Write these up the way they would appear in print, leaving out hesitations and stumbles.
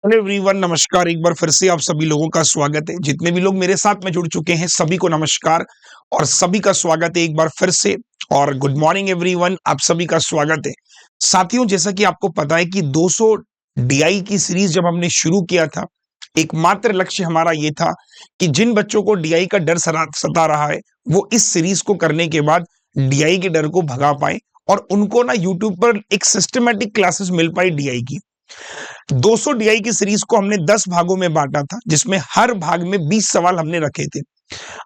Hello everyone, नमस्कार। एक बार फिर से आप सभी लोगों का स्वागत है। जितने भी लोग मेरे साथ में जुड़ चुके हैं सभी को नमस्कार और सभी का स्वागत है एक बार फिर से। और गुड मॉर्निंग एवरीवन, आप सभी का स्वागत है। साथियों, जैसा कि आपको पता है कि 200 डीआई की सीरीज जब हमने शुरू किया था, एकमात्र लक्ष्य हमारा ये था कि जिन बच्चों को डीआई का डर सता रहा है वो इस सीरीज को करने के बाद डीआई के डर को भगा पाए और उनको ना यूट्यूब पर एक सिस्टमेटिक क्लासेस मिल पाई डीआई की। 200 डीआई की सीरीज को हमने 10 भागों में बांटा था, जिसमें हर भाग में 20 सवाल हमने रखे थे।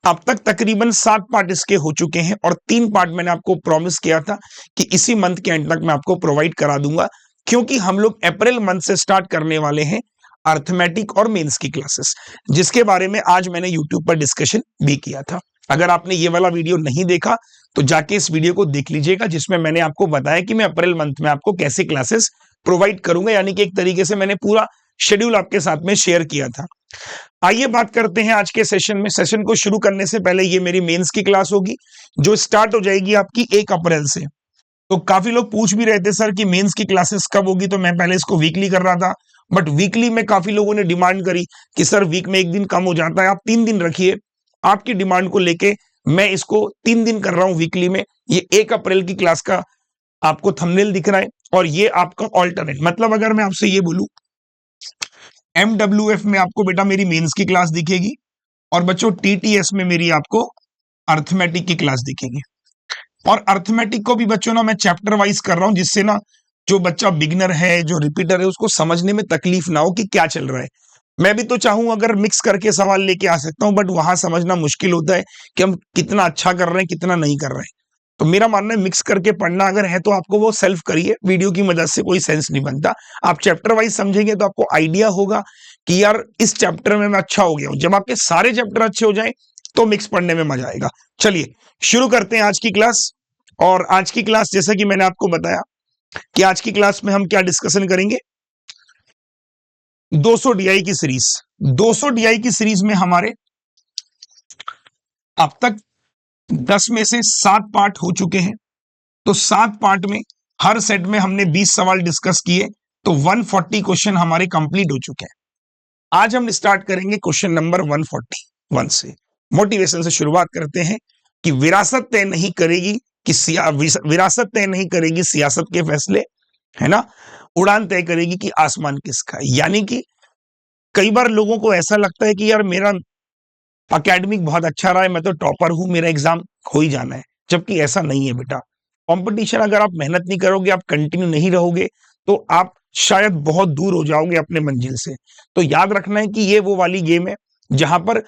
अब तक तकरीबन 7 पार्ट इसके हो चुके हैं और 3 पार्ट मैंने आपको प्रॉमिस किया था कि इसी मंथ के एंड तक मैं आपको प्रोवाइड करा दूंगा, क्योंकि हम लोग अप्रैल मंथ से स्टार्ट करने वाले हैं अर्थमेटिक और मेंस की क्लासेस, जिसके बारे में आज मैंने यूट्यूब पर डिस्कशन भी किया था। अगर आपने ये वाला वीडियो नहीं देखा तो जाके इस वीडियो को देख लीजिएगा, जिसमें मैंने आपको बताया कि मैं अप्रैल मंथ में आपको कैसे क्लासेस प्रोवाइड करूंगा, यानी कि एक तरीके से मैंने पूरा शेड्यूल आपके साथ में शेयर किया था। आइए बात करते हैं आज के सेशन में। सेशन को शुरू करने से पहले ये मेरी मेंस की क्लास होगी जो स्टार्ट हो जाएगी आपकी 1 अप्रैल से। तो काफी लोग पूछ भी रहे थे सर कि मेंस की क्लासेस कब होगी, तो मैं पहले इसको वीकली कर रहा था, बट वीकली में काफी लोगों ने डिमांड करी कि सर वीक में एक दिन कम हो जाता है, आप 3 दिन रखिए। आपकी डिमांड को लेके मैं इसको 3 दिन कर रहा हूं वीकली में। ये 1 अप्रैल की क्लास का आपको थंबनेल दिख रहा है और ये आपका ऑल्टरनेट, मतलब अगर मैं आपसे ये बोलूं MWF में आपको बेटा मेरी मेंस की क्लास दिखेगी और बच्चों TTS में मेरी आपको अर्थमेटिक की क्लास दिखेगी। और अर्थमेटिक को भी बच्चों ना मैं चैप्टर वाइज कर रहा हूं, जिससे ना जो बच्चा बिगनर है, जो रिपीटर है, उसको समझने में तकलीफ ना हो कि क्या चल रहा है। मैं भी तो चाहूं अगर मिक्स करके सवाल लेके आ सकता हूं, बट वहां समझना मुश्किल होता है कि हम कितना अच्छा कर रहे हैं कितना नहीं कर रहे हैं। तो मेरा मानना है मिक्स करके पढ़ना अगर है तो आपको वो सेल्फ करिए, वीडियो की मदद से कोई सेंस नहीं बनता। आप चैप्टर वाइज समझेंगे तो आपको आइडिया होगा कि यार इस चैप्टर में मैं अच्छा हो गया हूं। जब आपके सारे चैप्टर अच्छे हो जाएं तो मिक्स पढ़ने में मजा आएगा। चलिए शुरू करते हैं आज की क्लास। और आज की क्लास, जैसा कि मैंने आपको बताया कि आज की क्लास में हम क्या डिस्कशन करेंगे, 200 डीआई की सीरीज। 200 डीआई की सीरीज में हमारे अब तक 10 में से 7 पार्ट हो चुके हैं। तो 7 पार्ट में हर सेट में हमने 20 सवाल डिस्कस किए, तो 140 क्वेश्चन हमारे कंप्लीट हो चुके हैं। आज हम स्टार्ट करेंगे क्वेश्चन नंबर 141 से। मोटिवेशन से शुरुआत करते हैं कि विरासत तय नहीं करेगी कि विरासत तय नहीं करेगी सियासत के फैसले, है ना, उड़ान तय करेगी कि आसमान किसका है। यानी कि कई बार लोगों को ऐसा लगता है कि यार मेरा एकेडमिक बहुत अच्छा रहा है, मैं तो टॉपर हूं, मेरा एग्जाम हो ही जाना है, जबकि ऐसा नहीं है बेटा। कंपटीशन, अगर आप मेहनत नहीं करोगे, आप कंटिन्यू नहीं रहोगे, तो आप शायद बहुत दूर हो जाओगे अपने मंजिल से। तो याद रखना है कि ये वो वाली गेम है जहां पर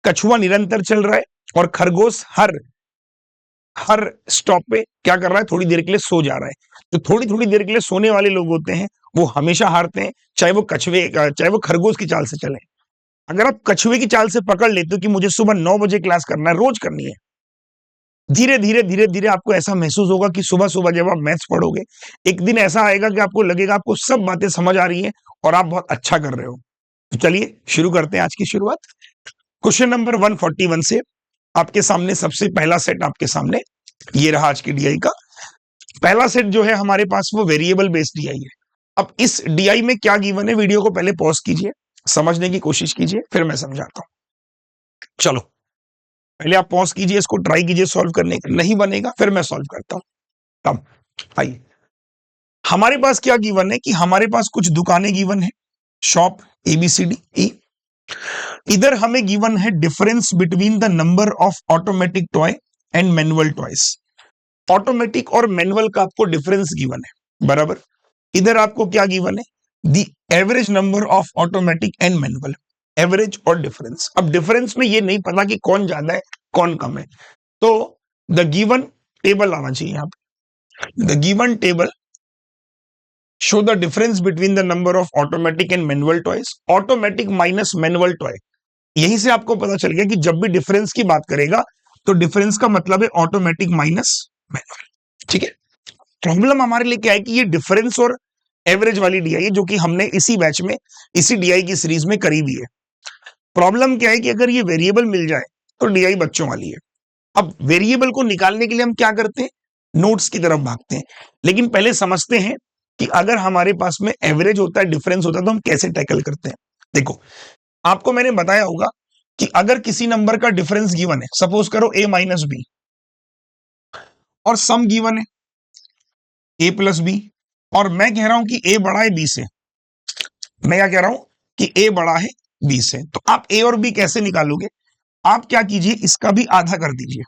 कछुआ निरंतर चल रहा है और खरगोश हर स्टॉप पे क्या कर रहा है, थोड़ी देर के लिए सो जा रहा है। तो थोड़ी थोड़ी देर के लिए सोने वाले लोग होते हैं वो हमेशा हारते हैं, चाहे वो खरगोश की चाल से चले। अगर आप कछुए की चाल से पकड़ लेते हो कि मुझे सुबह 9 बजे क्लास करना है, रोज करनी है, धीरे धीरे आपको ऐसा महसूस होगा कि सुबह सुबह जब आप मैथ्स पढ़ोगे, एक दिन ऐसा आएगा कि आपको लगेगा आपको सब बातें समझ आ रही हैं और आप बहुत अच्छा कर रहे हो। तो चलिए शुरू करते हैं आज की शुरुआत क्वेश्चन नंबर 141 से। आपके सामने सबसे पहला सेट आपके सामने ये रहा आज की डीआई का। पहला सेट जो है हमारे पास वो वेरिएबल बेस्ड डीआई है। अब इस डीआई में क्या गिवन है, वीडियो को पहले पॉज कीजिए, समझने की कोशिश कीजिए, फिर मैं समझाता हूं। चलो पहले आप पॉज कीजिए, इसको ट्राई कीजिए सॉल्व करने का, नहीं बनेगा फिर मैं सॉल्व करता हूं। तब आइए, हमारे पास क्या गिवन है कि हमारे पास कुछ दुकानें गिवन है, शॉप ABCD। इधर हमें गिवन है difference between the number of automatic toy and manual toys. Automatic और मैनुअल का आपको डिफरेंस गिवन है, बराबर। इधर आपको क्या गिवन है, the average number of automatic and manual, average और डिफरेंस। अब डिफरेंस में ये नहीं पता कि कौन ज्यादा है कौन कम है, तो द गिवन टेबल आना चाहिए यहाँ पे। The given table show the difference between the number of automatic and manual toys, automatic minus manual toy. यहीं से आपको पता चल गया कि जब भी डिफरेंस की बात करेगा तो डिफरेंस का मतलब है ऑटोमेटिक माइनस मैनुअल, ठीक है। प्रॉब्लम हमारे लिए क्या है कि ये डिफरेंस और एवरेज वाली डीआई है जो कि हमने इसी बैच में इसी डीआई की सीरीज में करी भी है। प्रॉब्लम क्या है कि अगर ये वेरिएबल मिल जाए तो डीआई बच्चों वाली है। अब वेरिएबल को निकालने के लिए हम क्या करते हैं, नोट्स की तरफ भागते हैं। लेकिन पहले समझते हैं कि अगर हमारे पास में एवरेज होता है, डिफरेंस होता है, तो हम कैसे टैकल करते हैं। देखो, आपको मैंने बताया होगा कि अगर किसी नंबर का डिफरेंस गिवन है, सपोज करो a माइनस बी, और सम गिवन है a प्लस बी, और मैं कह रहा हूं कि a बड़ा है b से, मैं क्या कह रहा हूं कि a बड़ा है b से, तो आप a और b कैसे निकालोगे? आप क्या कीजिए, इसका भी आधा कर दीजिए,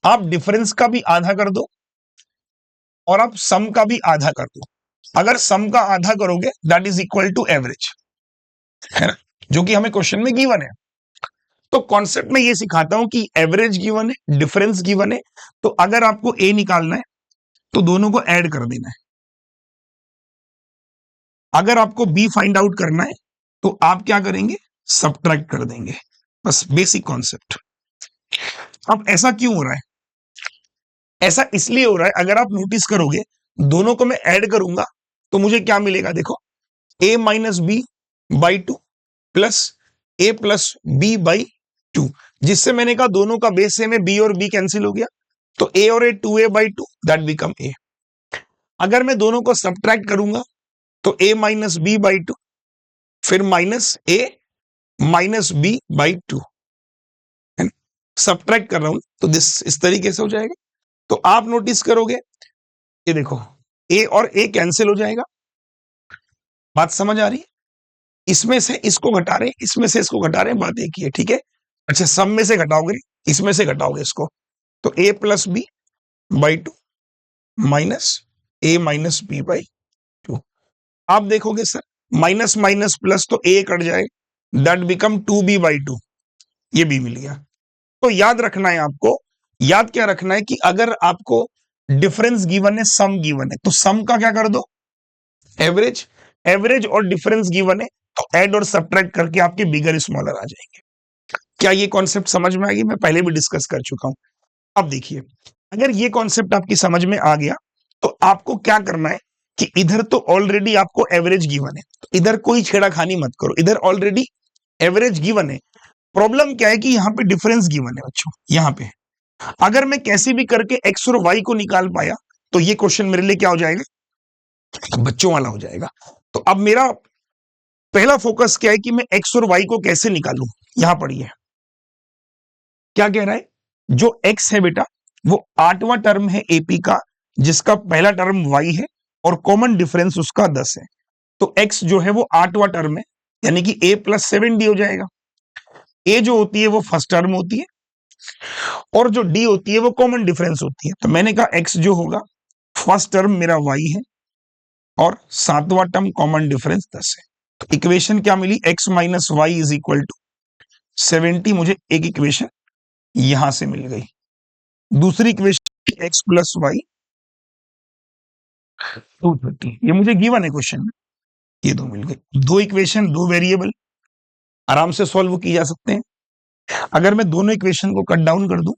आप डिफरेंस का भी आधा कर दो और आप सम का भी आधा कर दो। अगर सम का आधा करोगे that is equal to average, है ना, जो कि हमें क्वेश्चन में गिवन है। तो कॉन्सेप्ट में ये सिखाता हूं कि एवरेज गिवन है, डिफरेंस गिवन है, तो अगर आपको ए निकालना है तो दोनों को ऐड कर देना है। अगर आपको बी फाइंड आउट करना है तो आप क्या करेंगे, सब्ट्रैक्ट कर देंगे। बस बेसिक कॉन्सेप्ट। अब ऐसा क्यों हो रहा है? ऐसा इसलिए हो रहा है, अगर आप नोटिस करोगे दोनों को मैं ऐड करूंगा तो मुझे क्या मिलेगा, देखो, a minus B by two plus A plus B by two, जिससे मैंने कहा दोनों का बेस सेम है, बी और बी कैंसिल हो गया, तो a और a 2a by two that become a। अगर मैं दोनों को सब्ट्रैक्ट करूंगा तो a minus B by two, फिर minus a minus B by two, subtract कर रहा हूं तो इस तरीके से हो जाएगा। तो आप नोटिस करोगे, ये देखो, a और a कैंसिल हो जाएगा। बात समझ आ रही है? इसमें से इसको घटा रहे, इसमें से इसको घटा रहे, बात एक ही है, ठीक है। अच्छा, सब में से घटाओगे, इसमें से घटाओगे इसको, तो a plus B by two minus a minus B by two. आप देखोगे सर, माइनस माइनस प्लस तो a कट जाए, that become 2b by two, ये b मिल गया। तो याद रखना है आपको, याद क्या रखना है कि अगर आपको डिफरेंस गिवन है, सम गिवन है, तो सम का क्या कर दो, एवरेज, एवरेज और डिफरेंस गिवन है तो ऐड और सब्ट्रैक्ट करके आपके बिगर स्मॉलर आ जाएंगे। क्या ये कॉन्सेप्ट समझ में आएगी? मैं पहले भी डिस्कस कर चुका हूं। अब देखिए, अगर ये कॉन्सेप्ट आपकी समझ में आ गया तो आपको क्या करना है कि इधर तो ऑलरेडी आपको एवरेज गिवन है, तो इधर कोई छेड़ाखानी मत करो, इधर ऑलरेडी एवरेज गिवन है। प्रॉब्लम क्या है कि यहाँ पे डिफरेंस गिवन है बच्चों, यहाँ पे अगर मैं कैसे भी करके एक्स और वाई को निकाल पाया तो ये क्वेश्चन मेरे लिए क्या हो जाएगा, बच्चों वाला हो जाएगा। तो अब मेरा पहला फोकस क्या है कि मैं एक्स और वाई को कैसे निकालूं। यहां पढ़िए क्या कह रहा है, जो एक्स है बेटा वो 8वां टर्म है एपी का, जिसका पहला टर्म वाई है और कॉमन डिफरेंस उसका 10 है। तो एक्स जो है वो 8वां टर्म है, यानी कि a प्लस 7d हो जाएगा। a जो होती है वो फर्स्ट टर्म होती है और जो d होती है वो कॉमन डिफरेंस होती है। तो मैंने कहा x जो होगा फर्स्ट टर्म मेरा y है और 7वां टर्म कॉमन डिफरेंस 10 है। तो इक्वेशन क्या मिली, x minus y is equal to 70। मुझे एक इक्वेशन यहां से मिल गई। दूसरी इक्वेशन x प्लस वाई 230, ये मुझे गिवन है क्वेश्चन में, ये दो मिल गई। दो इक्वेशन, दो वेरिएबल, आराम से सॉल्व की जा सकते हैं। अगर मैं दोनों इक्वेशन को कट डाउन कर दूं,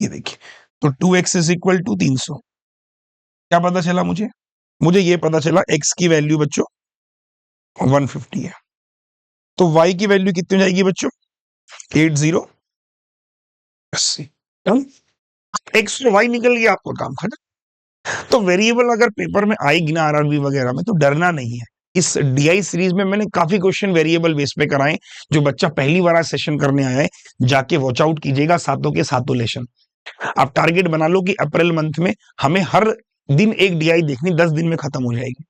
ये देखिए, तो 2x इज इक्वल टू 300। क्या पता चला मुझे ये पता चला x की वैल्यू बच्चों 150 है। तो y की वैल्यू कितनी हो जाएगी बच्चों, 80। एक्स और वाई निकल गया, आपका काम खत्म। तो वेरिएबल अगर पेपर में आएगी ना आरआरबी वगैरह में, तो डरना नहीं है। इस डीआई सीरीज में मैंने काफी क्वेश्चन वेरिएबल बेस पे कराए। जो बच्चा पहली बार सेशन करने आया है, जाके वॉच आउट कीजिएगा सातों के सातों लेसन। आप टारगेट बना लो कि अप्रैल मंथ में हमें हर दिन एक डीआई देखनी, 10 दिन में खत्म हो जाएगी,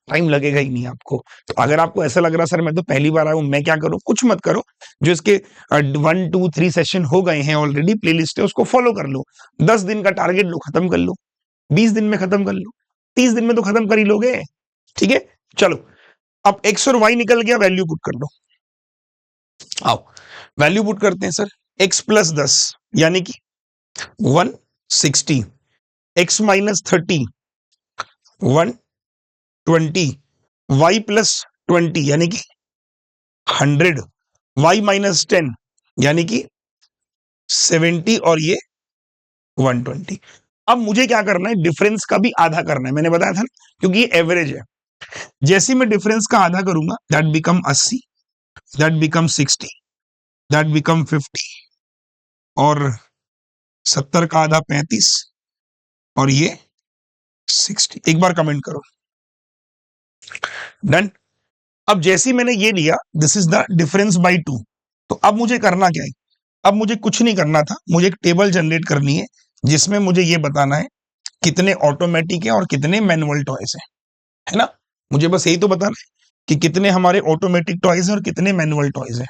टाइम लगेगा ही नहीं आपको। तो अगर आपको ऐसा लग रहा सर मैं तो पहली बार आया हूं, मैं क्या करूं, कुछ मत करो। जो इसके 1 2 3 सेशन हो गए हैं ऑलरेडी, प्लेलिस्ट है उसको फॉलो कर लो। 10 दिन का टारगेट लो, खत्म कर लो। 20 दिन में खत्म कर लो, 30 दिन में तो खत्म कर ही लोगे। ठीक है, चलो अब एक्स और वाई निकल गया, वैल्यू पुट कर लो। आओ वैल्यू पुट करते हैं सर। एक्स प्लस 10 यानी कि 160, एक्स माइनस 30 120, वाई प्लस 20 यानी कि 100, वाई माइनस 10 यानी कि 70 और ये 120। अब मुझे क्या करना है, डिफरेंस का भी आधा करना है, मैंने बताया था ना, क्योंकि ये एवरेज है। जैसे मैं डिफरेंस का आधा करूंगा that become 80, that become 60, that become 50 और 70 का आधा 35 और ये 60। एक बार कमेंट करो। डन। अब जैसे ही मैंने ये लिया, this is the difference bye 2, तो अब मुझे करना क्या है? अब मुझे कुछ नहीं करना था, मुझे एक टेबल जनरेट करनी है जिसमें मुझे ये बताना है कितने ऑटोमेटिक है और कितने मैनुअल टॉयज है ना? मुझे बस यही तो बताना है कि कितने हमारे ऑटोमेटिक टॉयज हैं और कितने मैनुअल टॉयज हैं।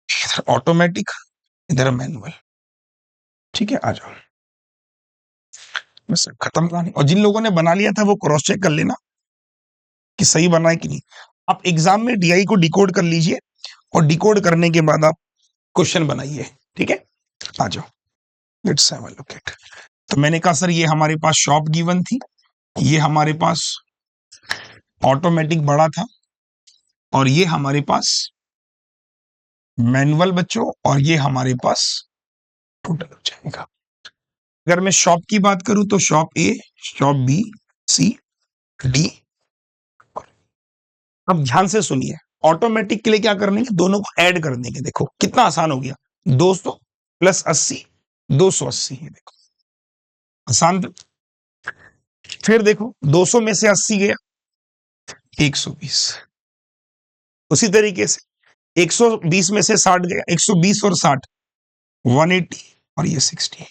इधर ऑटोमेटिक, इधर मैनुअल। ठीक है, आ जाओ। बस खत्म कहानी। और जिन लोगों ने बना लिया था वो क्रॉस चेक कर लेना कि सही बना है कि नहीं। आप एग्जाम में डीआई को डिकोड कर लीजिए और डिकोड करने के बाद आप क्वेश्चन बनाइए। ठीक है, आ जाओ, let's have a look at. तो मैंने कहा सर ये हमारे पास शॉप गिवन थी, ये हमारे पास ऑटोमेटिक बड़ा था, और ये हमारे पास मैनुअल बच्चों, और ये हमारे पास टोटल हो जाएगा। अगर मैं शॉप की बात करूं तो shop a, shop b, c, d. अब ध्यान से सुनिए, ऑटोमेटिक के लिए क्या करने के, दोनों को ऐड कर देंगे। देखो कितना आसान हो गया, 200 प्लस 80, 280 है। देखो आसान। फिर देखो 200 में से 80 गया, 120। उसी तरीके से 120 में से 60 गया, 120 और 60 180, और ये 60।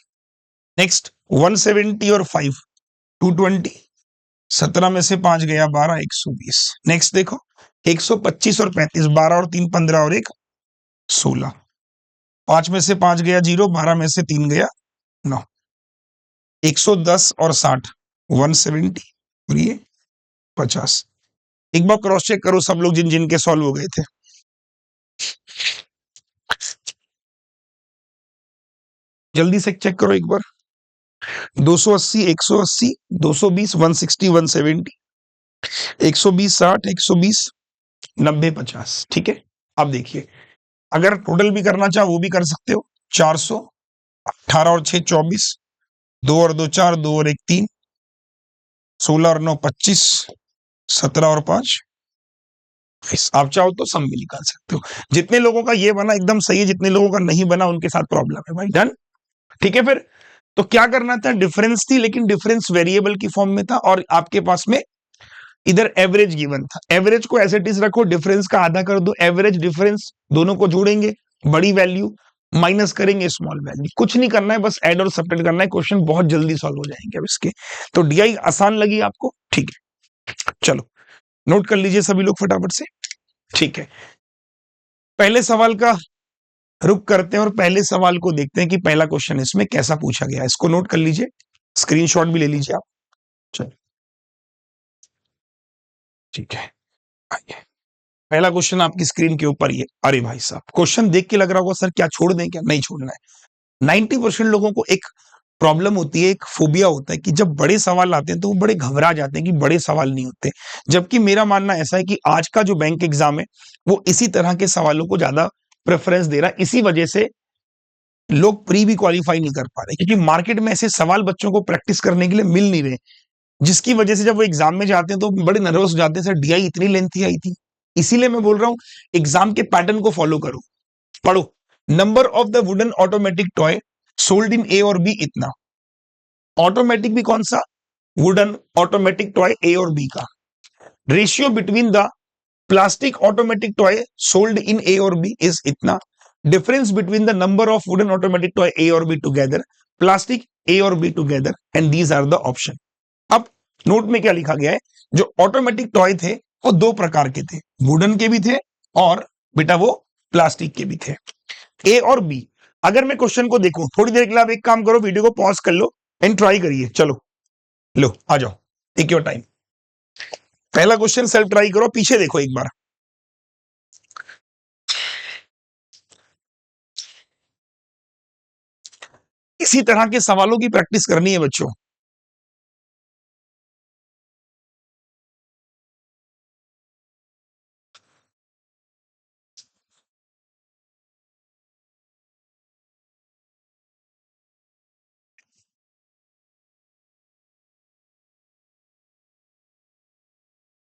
नेक्स्ट 170 और 5 220, 17 में से 5 गया 12, 120। नेक्स्ट देखो 125 और 35, 12 और 3 15 और 1 16, 5 में से 5 गया 0, 12 में से 3 गया 9, 110 और 60 170, और ये 50। एक बार क्रॉस चेक करो सब लोग जिन जिन के सॉल्व हो गए थे। जल्दी से चेक करो एक बार। 280, 180, 220, 160, 170, 120, 60, 120, 90, 50। ठीक है, अब देखिए अगर टोटल भी करना चाहो वो भी कर सकते हो। 400, 18 और 6 24, 2 और 2 4, 2 और 1 3, 16 और 9 25, 17 और 5 22। आप चाहो तो सम भी निकाल सकते हो। जितने लोगों का ये बना एकदम सही है, जितने लोगों का नहीं बना उनके साथ प्रॉब्लम है भाई। डन। ठीक है, फिर तो क्या करना था, डिफरेंस थी लेकिन डिफरेंस वेरिएबल की फॉर्म में था, और आपके पास में इधर एवरेज गिवन था। एवरेज को एज इट इज रखो, डिफरेंस का आधा कर दो, एवरेज डिफरेंस दोनों को जोड़ेंगे, बड़ी वैल्यू माइनस करेंगे स्मॉल वैल्यू। कुछ नहीं करना है, बस ऐड और सब्ट्रैक्ट करना है, क्वेश्चन बहुत जल्दी सॉल्व हो जाएंगे अब इसके। तो डीआई आसान लगी आपको? ठीक है, चलो नोट कर लीजिए सभी लोग फटाफट से। ठीक है, पहले सवाल का रुक करते हैं और पहले सवाल को देखते हैं कि पहला क्वेश्चन इसमें कैसा पूछा गया है। इसको नोट कर लीजिए, स्क्रीनशॉट भी ले लीजिए आप। चलो ठीक है, आइए पहला क्वेश्चन आपकी स्क्रीन के ऊपर ये। अरे भाई साहब, क्वेश्चन देख के लग रहा होगा सर क्या छोड़ दें, क्या नहीं छोड़ना है। 90% लोगों को एक प्रॉब्लम होती है, एक फोबिया होता है कि जब बड़े सवाल आते हैं तो वो बड़े घबरा जाते हैं कि बड़े सवाल नहीं होते। जबकि मेरा मानना ऐसा है कि आज का जो बैंक एग्जाम है वो इसी तरह के सवालों को ज्यादा प्रेफरेंस दे रहा है। इसी वजह से लोग प्री भी क्वालिफाई नहीं कर पा रहे, क्योंकि मार्केट में ऐसे सवाल बच्चों को प्रैक्टिस करने के लिए मिल नहीं रहे, जिसकी वजह से जब वो एग्जाम में जाते हैं तो बड़े नर्वस हो जाते हैं, सर डीआई इतनी लेंथी आई थी। इसीलिए मैं बोल रहा हूं एग्जाम के पैटर्न को फॉलो करो, पढ़ो। Number of the wooden automatic toy sold in A और बी इतना। ऑटोमेटिक भी कौन सा, वुडन ऑटोमेटिक टॉय ए और बी का। Ratio between the plastic automatic toy sold in A और बी इज इतना। Difference between the number of wooden automatic toy A और बी टुगेदर, प्लास्टिक ए और B together, and these are the option. अब note में क्या लिखा गया है, जो ऑटोमेटिक टॉय थे वो दो प्रकार के थे, वुडन के भी थे और बेटा वो प्लास्टिक के भी थे, ए और बी। अगर मैं क्वेश्चन को देखूं थोड़ी देर के लिए, आप एक काम करो, वीडियो को पॉज कर लो एंड ट्राई करिए। चलो लो आ जाओ, टेक योर टाइम। पहला क्वेश्चन सेल्फ ट्राई करो, पीछे देखो एक बार। इसी तरह के सवालों की प्रैक्टिस करनी है बच्चों।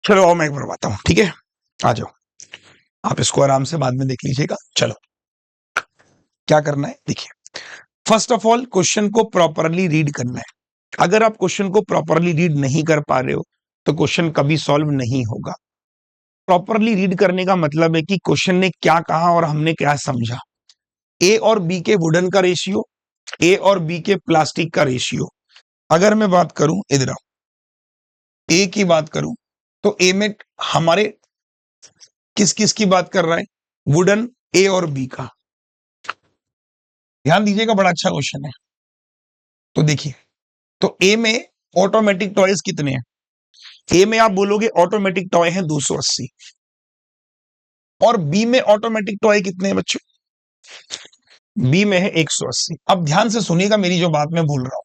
चलो आओ मैं एक बार बताता हूं, ठीक है, आ जाओ। आप इसको आराम से बाद में देख लीजिएगा। चलो क्या करना है देखिए, फर्स्ट ऑफ ऑल क्वेश्चन को प्रॉपरली रीड करना है। अगर आप क्वेश्चन को प्रॉपरली रीड नहीं कर पा रहे हो तो क्वेश्चन कभी सॉल्व नहीं होगा। प्रॉपरली रीड करने का मतलब है कि क्वेश्चन ने क्या कहा और हमने क्या समझा। ए और बी के वुडन का रेशियो, ए और बी के प्लास्टिक का रेशियो। अगर मैं बात करूं, इधर ए की बात करूं तो ए में हमारे किस किस की बात कर रहा है, वुडन, ए और बी का। ध्यान दीजिएगा, बड़ा अच्छा क्वेश्चन है। तो देखिए, तो ए में ऑटोमेटिक टॉयज कितने हैं? ए में आप बोलोगे ऑटोमेटिक टॉय है 280 और बी में ऑटोमेटिक टॉय कितने हैं बच्चों? बी में है 180। अब ध्यान से सुनिएगा मेरी जो बात मैं बोल रहा हूं।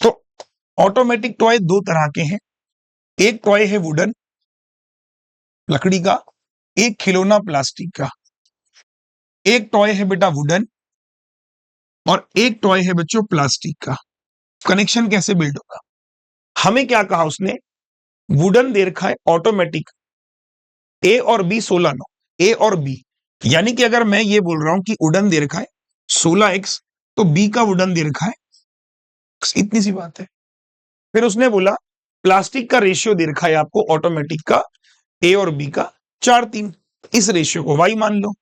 तो ऑटोमेटिक टॉय दो तरह के हैं, एक टॉय है वुडन लकड़ी का, एक खिलौना प्लास्टिक का। एक टॉय है बेटा वुडन और एक टॉय है बच्चों प्लास्टिक का। कनेक्शन कैसे बिल्ड होगा? हमें क्या कहा उसने, वुडन दे रखा है ऑटोमेटिक, ए और बी 16 नो, ए और बी, यानी कि अगर मैं ये बोल रहा हूं कि वुडन दे रखा है 16x तो बी का वुडन दे रखा है, इतनी सी बात है। फिर उसने बोला प्लास्टिक का रेशियो दे रखा है आपको ऑटोमेटिक का, ए और बी का 4:3, इस रेशियो को y मान लो,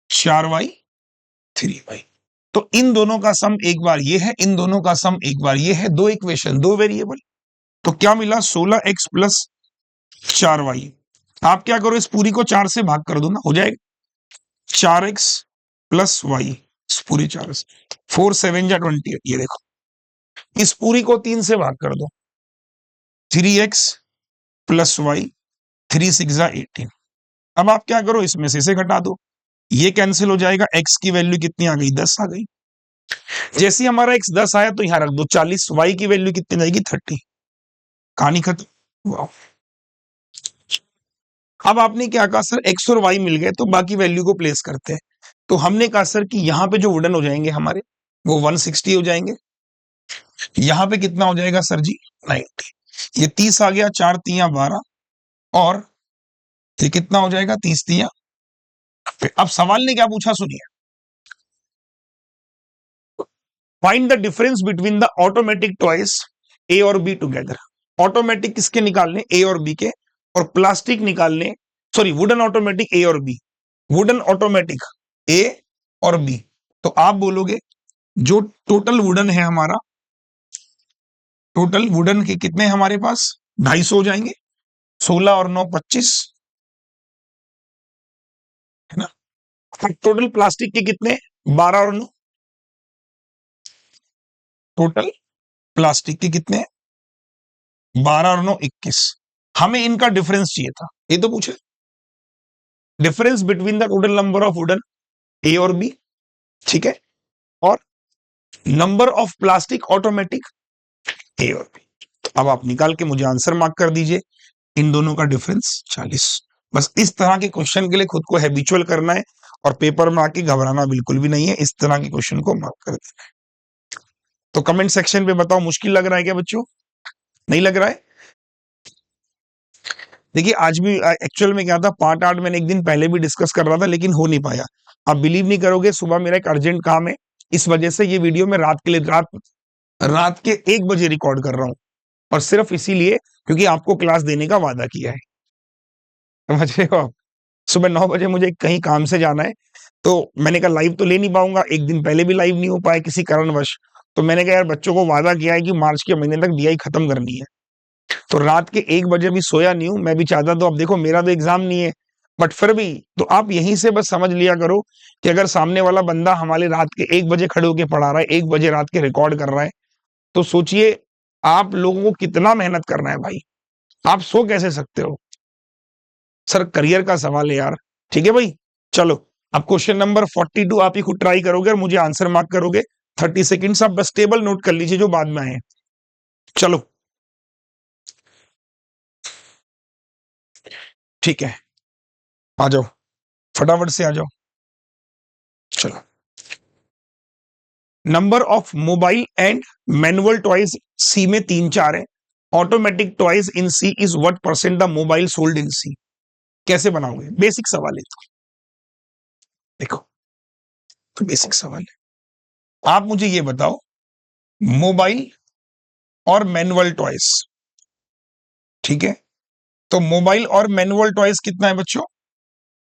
4y 3y। तो इन दोनों का सम एक बार ये है, इन दोनों का सम एक बार ये है, दो इक्वेशन दो वेरिएबल। तो क्या मिला, 16x प्लस 4y। आप क्या करो, इस पूरी को 4 से भाग कर दो ना, हो जाएगा 4x प्लस वाई, इस पूरी 4 से, 4 7 जा 28। ये देखो, इस पूरी को 3 से भाग कर दो, 3x प्लस वाई, 3 6 जा 18। अब आप क्या करो, इसमें से इसे घटा दो, ये कैंसिल हो जाएगा, x की वैल्यू कितनी आ गई, 10 आ गई। जैसे हमारा x 10 आया तो यहां रख दो 40, y की वैल्यू कितनी जाएगी, 30। कहानी खत्म। वाह। अब आपने क्या कहा, सर x और y मिल गए तो बाकी वैल्यू को प्लेस करते हैं। तो हमने कहा सर कि यहां पे जो वुडन हो जाएंगे हमारे वो 160 हो जाएंगे, यहां पे कितना हो जाएगा सर जी, 90। ये 30 आ गया, 4 तिया 12 और ये कितना हो जाएगा, 30 तिया। अब सवाल ने क्या पूछा सुनिए, find the difference between the automatic toys A और बी टुगेदर। ऑटोमेटिक किसके निकालने, ए और बी के, और प्लास्टिक निकालने, सॉरी वुडन ऑटोमेटिक ए और बी, वुडन ऑटोमेटिक ए और बी। तो आप बोलोगे जो टोटल वुडन है हमारा, टोटल वुडन के कितने हमारे पास, 250 हो जाएंगे, 16 और 9 25, है ना। टोटल प्लास्टिक के कितने, 12 और 9, टोटल प्लास्टिक के कितने, 12 और 9 21। हमें इनका डिफरेंस चाहिए था, ये तो पूछे, difference between the total number of wooden A और बी, ठीक है, और number of plastic automatic A और बी। तो अब आप निकाल के मुझे आंसर मार्क कर दीजिए, इन दोनों का डिफरेंस 40। बस इस तरह के क्वेश्चन के लिए खुद को हैबिचुअल करना है और पेपर में आके घबराना बिल्कुल भी नहीं है, इस तरह के क्वेश्चन को मार्क कर देना है। तो कमेंट सेक्शन पे बताओ, मुश्किल लग रहा है क्या बच्चों, नहीं लग रहा है? देखिए आज भी एक्चुअल में क्या था, पार्ट 8 मैंने एक दिन पहले भी डिस्कस कर रहा था लेकिन हो नहीं पाया। आप बिलीव नहीं करोगे, सुबह मेरा एक अर्जेंट काम है, इस वजह से ये वीडियो मैं रात के लिए रात के 1 बजे रिकॉर्ड कर रहा हूं, और सिर्फ इसीलिए क्योंकि आपको क्लास देने का वादा किया है, समझ रहे हो आप। सुबह 9 बजे मुझे कहीं काम से जाना है, तो मैंने कहा लाइव तो ले नहीं पाऊंगा, एक दिन पहले भी लाइव नहीं हो पाया किसी कारणवश। तो मैंने कहा यार बच्चों को वादा किया है कि मार्च के महीने तक डीआई खत्म करनी है, तो रात के 1 बजे भी सोया नहीं हूं। मैं भी चाहता, तो अब देखो मेरा तो एग्जाम नहीं है, बट फिर भी तो आप यहीं से बस समझ लिया करो कि अगर सामने वाला बंदा हमारे रात के 1 बजे खड़े होकर पढ़ा रहा है, 1 बजे रात के रिकॉर्ड कर रहा है, तो सोचिए आप लोगों को कितना मेहनत करना है भाई। आप सो कैसे सकते हो सर, करियर का सवाल है यार। ठीक है भाई, चलो अब क्वेश्चन नंबर 42 आप ही खुद ट्राई करोगे और मुझे आंसर मार्क करोगे। 30 सेकेंड्स आप बस टेबल नोट कर लीजिए जो बाद में आए। चलो ठीक है, आ जाओ, फटाफट से आ जाओ। चलो, number of mobile and manual toys C में 3 4 है, automatic toys in C is what percent the mobile sold in C. कैसे बनाओगे, बेसिक सवाल है तो। देखो तो बेसिक सवाल है, आप मुझे ये बताओ, मोबाइल और मैनुअल टॉयज, ठीक है। तो मोबाइल और मैनुअल टॉयज कितना है बच्चों?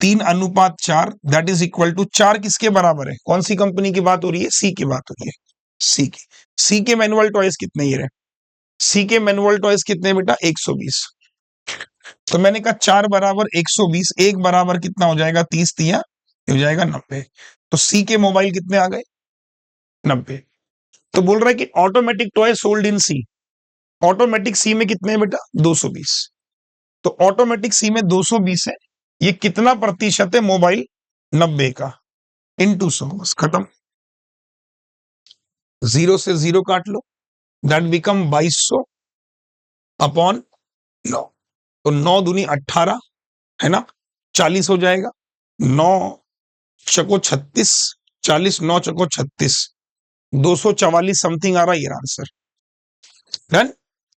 3:4, दैट इज इक्वल टू 4 किसके बराबर है? कौन सी कंपनी की बात हो रही है? सी की बात हो रही है, सी की। सी के मैनुअल टॉयज कितने ये रहे? सी के मैनुअल टॉयज कितने बेटा? 120। तो मैंने कहा 4 बराबर 120, एक बराबर कितना हो जाएगा? 30 तिया हो जाएगा 90। तो सी के मोबाइल कितने आ गए? 90। तो बोल रहा है कि automatic toy sold in C, automatic C में कितने हैं बेटा? 220। तो ऑटोमेटिक सी में 220 है, ये कितना प्रतिशत है मोबाइल? 90 का, इनटू 100, बस खत्म। 0 से 0 काट लो, दैट बिकम 2200 अपॉन 9। तो 9 दूनी 18 है ना, 40 हो जाएगा। 9 चको 36, 40 9 चको 36, 244 समथिंग आ रहा है ये आंसर। डन।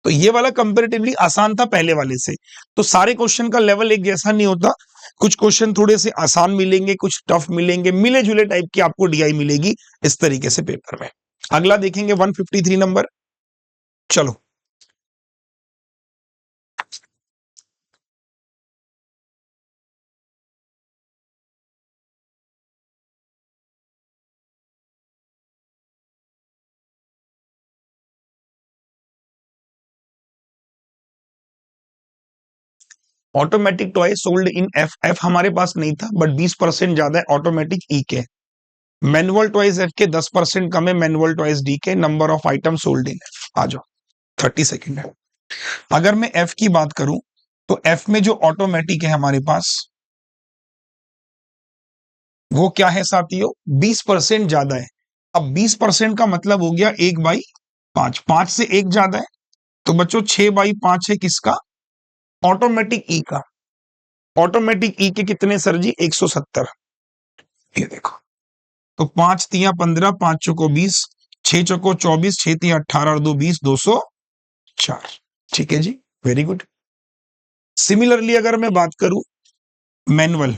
तो ये वाला कंपेरेटिवली आसान था पहले वाले से। तो सारे क्वेश्चन का लेवल एक जैसा नहीं होता, कुछ क्वेश्चन थोड़े से आसान मिलेंगे, कुछ टफ मिलेंगे, मिले जुले टाइप की आपको डीआई मिलेगी इस तरीके से पेपर में। अगला देखेंगे 153 नंबर। चलो, automatic toy sold in F, F हमारे पास नहीं था बट 20% ज्यादा है ऑटोमेटिक ई के। मैनुअल टॉयज एफ के 10% कम है मैनुअल टॉयज डी के। Number of item sold in F, आ जाओ 30 सेकेंड है। अगर मैं एफ की बात करूं तो एफ में जो ऑटोमेटिक है हमारे पास वो क्या है साथियों? 20% ज्यादा है। अब 20% का मतलब हो गया 1/5, 5 से 1 ज्यादा है। तो बच्चों 6/5 है किसका? ऑटोमेटिक ई का। ऑटोमेटिक ई के कितने सर जी? 170। ये देखो, तो 5 तिया 15, 5 चौको 20, 6 चौको 24, 6 तिया 18 और 2 20, 204। ठीक है जी, वेरी गुड। सिमिलरली अगर मैं बात करूं मैनुअल,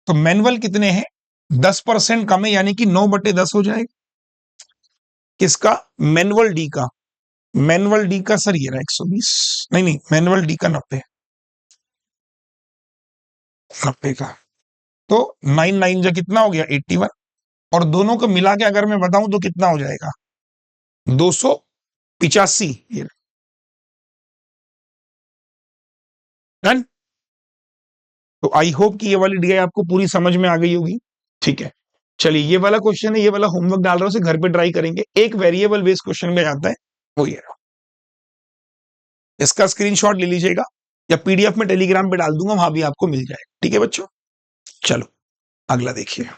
तो मैनुअल कितने हैं? 10% कम है, यानी कि 9/10 हो जाएगा। किसका? मैनुअल डी का। मैनुअल डी का सर ये रहा 120, नहीं नहीं, मैनुअल डी का 90, 90 का। तो 9 9 जा कितना हो गया? 81। और दोनों को मिला के अगर मैं बताऊं तो कितना हो जाएगा? 285। ये डन। तो आई होप कि ये वाली डीआई आपको पूरी समझ में आ गई होगी। ठीक है, चलिए ये वाला क्वेश्चन है, ये वाला होमवर्क डाल रहा हूं, उसे घर पे ट्राई करेंगे। एक वेरिएबल बेस्ड क्वेश्चन में आता है, वो ये रहा। इसका स्क्रीनशॉट ले लीजिएगा या पीडीएफ में टेलीग्राम पे डाल दूंगा, वहां भी आपको मिल जाए। ठीक है बच्चों, चलो अगला देखिए।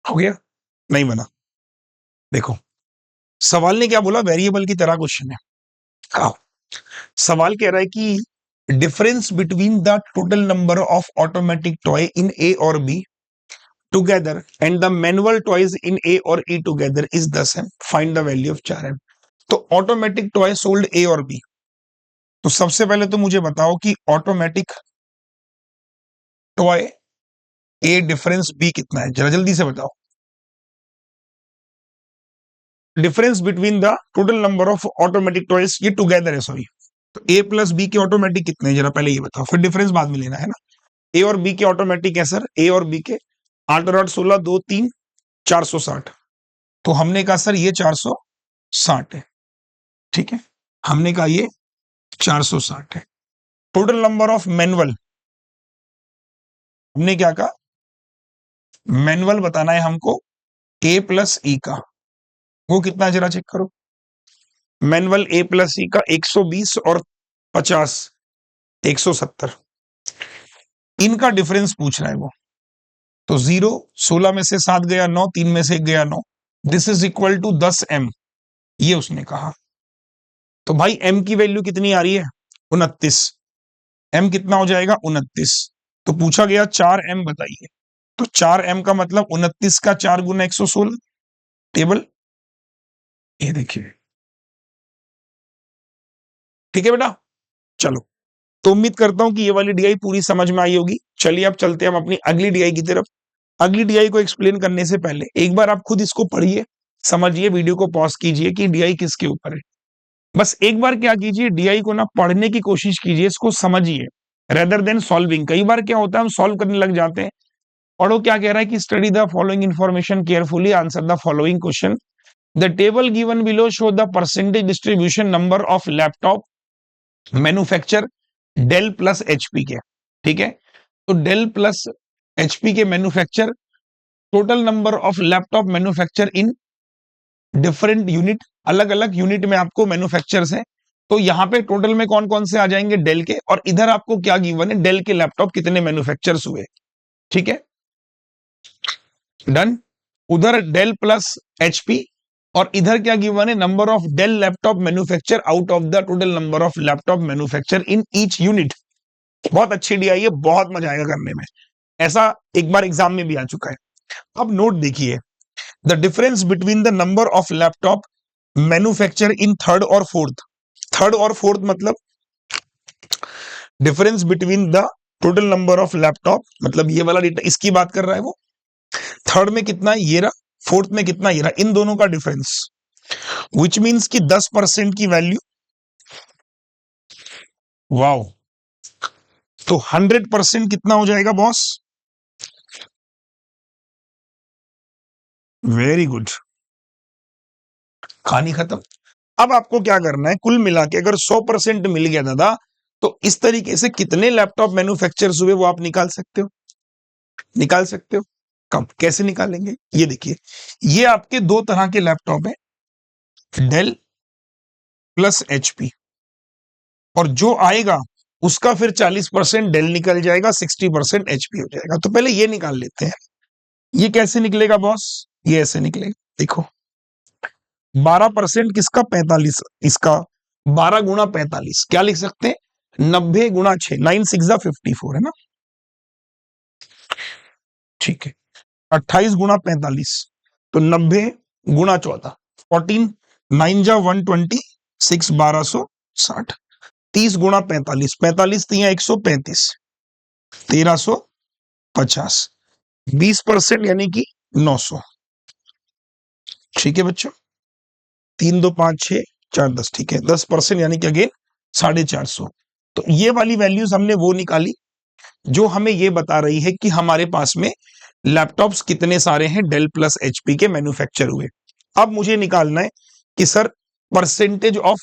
हो गया? नहीं बना? देखो, सवाल ने क्या बोला? वेरिएबल की तरह क्वेश्चन है। आओ, सवाल कह रहा है कि difference between the total number of automatic toy in A और B together and the manual toys in A और E together is 10m, find the value of 4m। तो ऑटोमेटिक टॉय सोल्ड ए और बी, तो सबसे पहले तो मुझे बताओ कि ऑटोमेटिक टॉय ए डिफरेंस बी कितना है, जरा जल्दी से बताओ। Difference between the total number of automatic toys, ये टुगेदर है सॉरी। तो ए प्लस बी के ऑटोमेटिक कितने हैं, जरा पहले ये बताओ, फिर डिफरेंस बाद में लेना है ना। ए और बी के ऑटोमेटिक है सर, ए और बी के 8 और 8 16, 2 3 460। तो हमने कहा सर ये 460 है। ठीक है, हमने कहा ये 460 है। टोटल नंबर ऑफ मैनुअल, हमने क्या कहा? मैनुअल बताना है हमको ए प्लस ई का, वो कितना जरा चेक करो। मैनुअल ए प्लस ई का 120 और 50 170, इनका डिफरेंस पूछ रहा है वो। तो 0, 16 में से 7 गया 9, 3 में से 1 गया 9, this is equal to 10 m, ये उसने कहा। तो भाई एम की वैल्यू कितनी आ रही है 29, एम कितना हो जाएगा 29। तो पूछा गया 4 एम बताइए, तो 4 एम का मतलब 29 का 4 गुना 116, टेबल ये देखिए। ठीक है बेटा, चलो तो उम्मीद करता हूं कि ये वाली डीआई पूरी समझ में आई होगी। चलिए अब चलते हैं हम अपनी अगली डीआई की तरफ। अगली डीआई को एक्सप्लेन करने से पहले एक बार आप खुद इसको पढ़िए, समझिए, वीडियो को पॉज कीजिए कि डीआई किसके ऊपर है। बस एक बार क्या कीजिए, डीआई को ना पढ़ने की कोशिश कीजिए, इसको समझिए रेदर देन सॉल्विंग। कई बार क्या होता है हम सॉल्व करने लग जाते हैं। और वो क्या कह रहा है कि study the following information carefully, answer the following question. The table given below show the percentage distribution number of laptop manufacture Dell plus HP के। ठीक है, तो डेल प्लस एचपी के manufacture, total number of laptop manufacture in different unit, अलग अलग unit में आपको manufactures हैं। तो यहां पे टोटल में कौन कौन से आ जाएंगे डेल के, और इधर आपको क्या गिवन है डेल के लैपटॉप कितने मैन्युफैक्चर्स हुए। ठीक है, डन। उधर डेल प्लस एचपी, और इधर क्या गिवन है number of Dell laptop manufacture out of the total number of laptop manufacture in each unit. बहुत अच्छी डीआई है, बहुत मजा आएगा करने में। ऐसा एक बार एग्जाम में भी आ चुका है। अब नोट देखिए, the difference between the number of laptop manufacture in third और फोर्थ। थर्ड और फोर्थ मतलब difference between the total number of laptop, मतलब ये वाला डेटा इसकी बात कर रहा है वो। थर्ड में कितना ये रहा, फोर्थ में कितना ये रहा, इन दोनों का डिफरेंस, विच मीन्स कि 10% की वैल्यू। वाओ, तो 100% कितना हो जाएगा बॉस। वेरी गुड, कहानी खत्म। अब आपको क्या करना है, कुल मिला के अगर 100% मिल गया दादा, तो इस तरीके से कितने लैपटॉप मैन्युफैक्चर्स हुए वो आप निकाल सकते हो। निकाल सकते हो, कब कैसे निकालेंगे, ये देखिए। ये आपके दो तरह के लैपटॉप है, डेल प्लस एचपी, और जो आएगा उसका फिर 40% डेल निकल जाएगा, 60% एचपी हो जाएगा। तो पहले ये निकाल लेते हैं। ये कैसे निकलेगा बॉस, ये ऐसे निकलेगा, देखो 12% किसका 45 इसका, 12 गुणा 45 क्या लिख सकते हैं 90 गुणा 6, 9 6 54 है ना। ठीक है, 28 गुणा 45, तो 90 गुणा 14, 14, 9 जा 120, 6 1260, 30 गुणा 45, 45 तिया 135, 1350, 20% यानी कि 900। ठीक है बच्चों, 3 2 5 6 4 10, ठीक है 10% यानी कि अगेन 450। तो ये वाली वैल्यूज हमने वो निकाली जो हमें ये बता रही है कि हमारे पास में लैपटॉप्स कितने सारे हैं डेल प्लस एचपी के मैन्युफैक्चर हुए। अब मुझे निकालना है कि sir percentage of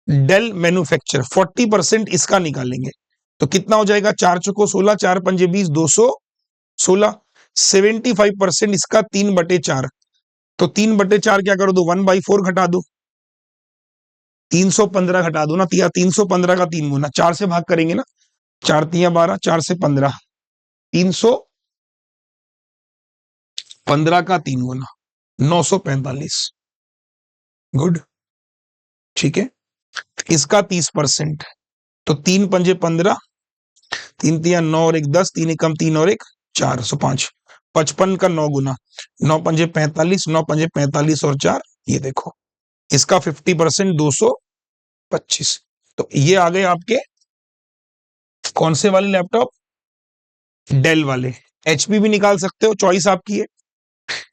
Dell manufacture, 40% इसका निकालेंगे। तो कितना हो जाएगा, 4 चौको 16, 4 पंजे 20, 216, 75% इसका 3/4। तो 3/4 क्या करो, दो 1/4 घटा दो, 315 घटा दो ना, 315 का 3 गुना, 4 से भाग करेंगे ना, 4 तिया 12, 4 से 15, 315 का 3 गुना 945। गुड, ठीक है। इसका 30%, तो 3 पंजे 15, 3 तिया 9 और 1 10, 3 एकम 3 और 1 4, 5, 55 का 9 गुना, 9 पंजे 45, 9 पंजे 45 और 4, ये देखो इसका 50% 225। तो ये आ गए आपके कौन से वाले लैपटॉप, डेल वाले। एचपी भी निकाल सकते हो, चॉइस आपकी है।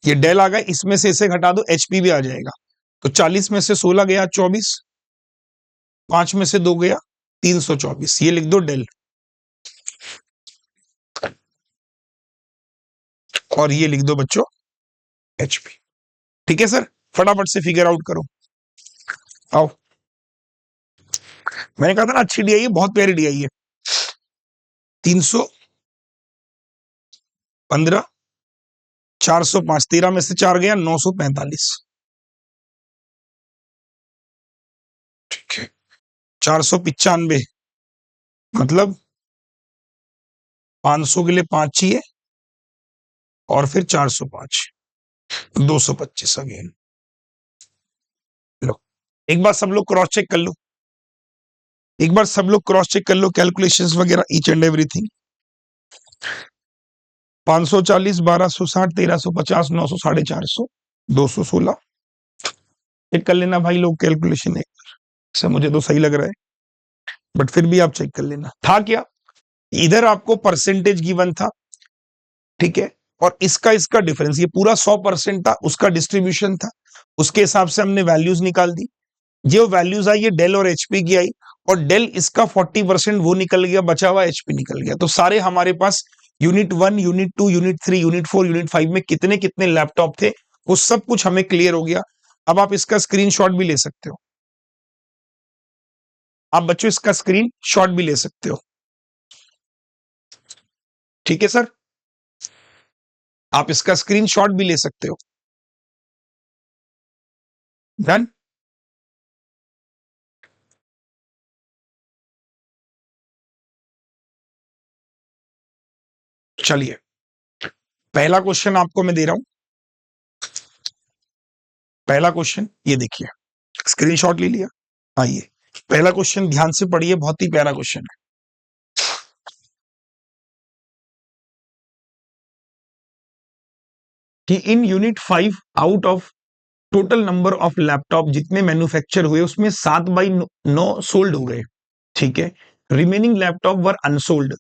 ये डेल आ गया, इसमें से इसे घटा दो, एचपी भी आ जाएगा। तो 40 में से 16 गया 24, 5 में से 2 गया 324, ये लिख दो डेल, और ये लिख दो बच्चों एचपी। ठीक है सर, फटाफट से फिगर आउट करो। आओ, मैंने कहा था ना अच्छी डीआई है, बहुत प्यारी डीआई है। 315 405, 13 में से 4 गया 945। ठीक है, 495 मतलब 500 के लिए 5 चाहिए और फिर 405, 225 अगेन। लो, एक बार सब लोग क्रॉस चेक कर लो, एक बार सब लोग क्रॉस चेक कर लो कैलकुलेशंस वगैरह ईच एंड एवरीथिंग। 540, 1260, 1350, 900, 450, 216। चेक कर लेना भाई लोग कैलकुलेशन है, सब मुझे तो सही लग रहा है, बट फिर भी आप चेक कर लेना। था क्या, इधर आपको परसेंटेज गिवन था, ठीक है, और इसका इसका डिफरेंस, ये पूरा 100% था, उसका डिस्ट्रीब्यूशन था, उसके हिसाब से हमने वैल्यूज निकाल दी। जो वैल्यूज आई ये डेल और एचपी की आई, और डेल इसका 40% वो निकल गया, बचा हुआ एचपी निकल गया। तो सारे हमारे पास unit 1, unit 2, unit 3, unit 4, unit 5 में कितने कितने लैपटॉप थे वो सब कुछ हमें क्लियर हो गया। अब आप इसका स्क्रीनशॉट भी ले सकते हो, आप बच्चों इसका स्क्रीन शॉट भी ले सकते हो, ठीक है सर, आप इसका स्क्रीन शॉट भी ले सकते हो। डन। चलिए, पहला क्वेश्चन आपको मैं दे रहा हूं, पहला क्वेश्चन ये देखिए, स्क्रीनशॉट ले लिया। आइए, पहला क्वेश्चन ध्यान से पढ़िए, बहुत ही प्यारा क्वेश्चन है कि in unit 5 out of total number of laptop जितने मैन्युफैक्चर हुए उसमें 7/9 सोल्ड हो गए, ठीक है, रिमेनिंग लैपटॉप वर अनसोल्ड।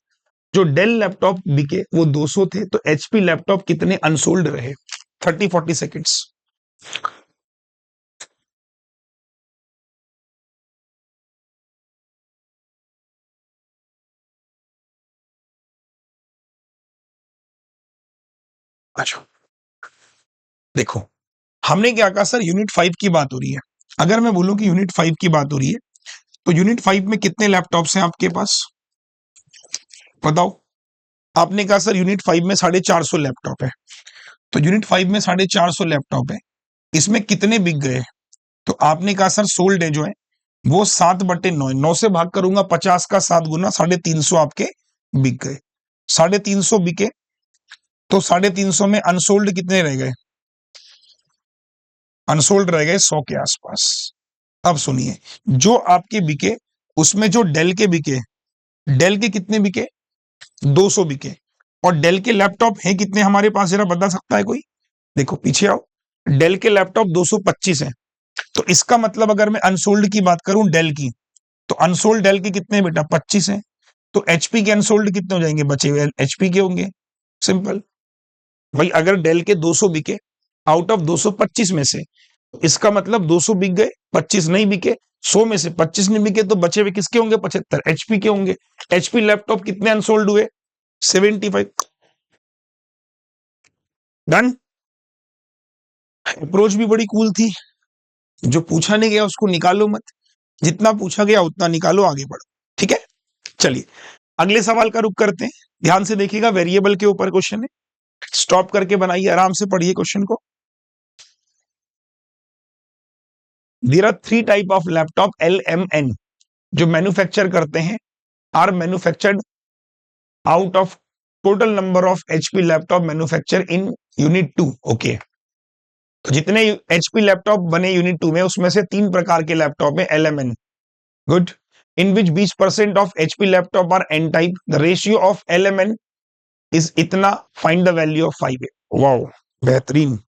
जो डेल लैपटॉप बिके वो 200 थे, तो एचपी लैपटॉप कितने अनसोल्ड रहे? 30-40 सेकेंड्स। अच्छा, देखो, हमने क्या कहा सर, यूनिट 5 की बात हो रही है। अगर मैं बोलूं कि यूनिट 5 की बात हो रही है, तो यूनिट 5 में कितने लैपटॉप्स हैं आपके पास, बताओ। आपने कहा सर यूनिट 5 में 450 लैपटॉप है, तो यूनिट 5 में 450 लैपटॉप है, इसमें कितने बिक गए? तो आपने कहा सर सोल्ड है जो है वो 7/9, 9 से भाग करूंगा 50 का 7 गुना 350 आपके बिक गए। 350 बिके, तो 350 में अनसोल्ड कितने रह गए? अनसोल्ड रह गए 100 के आसपास। अब सुनिए, जो आपके बिके उसमें जो डेल के बिके, डेल के कितने बिके? 200 बिके। और डेल के लैपटॉप हैं कितने हमारे पास, जरा बता सकता है कोई? देखो पीछे आओ, डेल के लैपटॉप 225 है, तो इसका मतलब अगर मैं अनसोल्ड की बात करूं डेल की, तो अनसोल्ड डेल के कितने बेटा? 25 है। तो एचपी के अनसोल्ड कितने हो जाएंगे? बचे हुए एचपी के होंगे। सिंपल भाई, अगर डेल के 200 बिके आउट ऑफ 225 में से, तो इसका मतलब 200 बिक गए, 25 नहीं बिके, 100 में से 25 नहीं बिके, तो बचे हुए किसके होंगे? 75 एचपी के होंगे। एचपी लैपटॉप कितने अनसोल्ड हुए? 75। डन। अप्रोच भी बड़ी कूल थी, जो पूछा नहीं गया उसको निकालो मत, जितना पूछा गया उतना निकालो, आगे बढ़ो, ठीक है। चलिए, अगले सवाल का रुख करते हैं, ध्यान से देखिएगा, वेरिएबल के ऊपर क्वेश्चन है, स्टॉप करके बनाइए, आराम से पढ़िए क्वेश्चन को। There are 3 type of laptop LMN जो मैन्युफैक्चर करते हैं, are manufactured out of total number of HP laptop manufacture in unit 2। Okay, तो जितने एचपी लैपटॉप बने यूनिट 2 में उसमें से 3 प्रकार के लैपटॉप है LMN। Good. In which 20% of HP laptop are N type, the ratio of LMN is इतना, find the value of 5। Wow, बेहतरीन।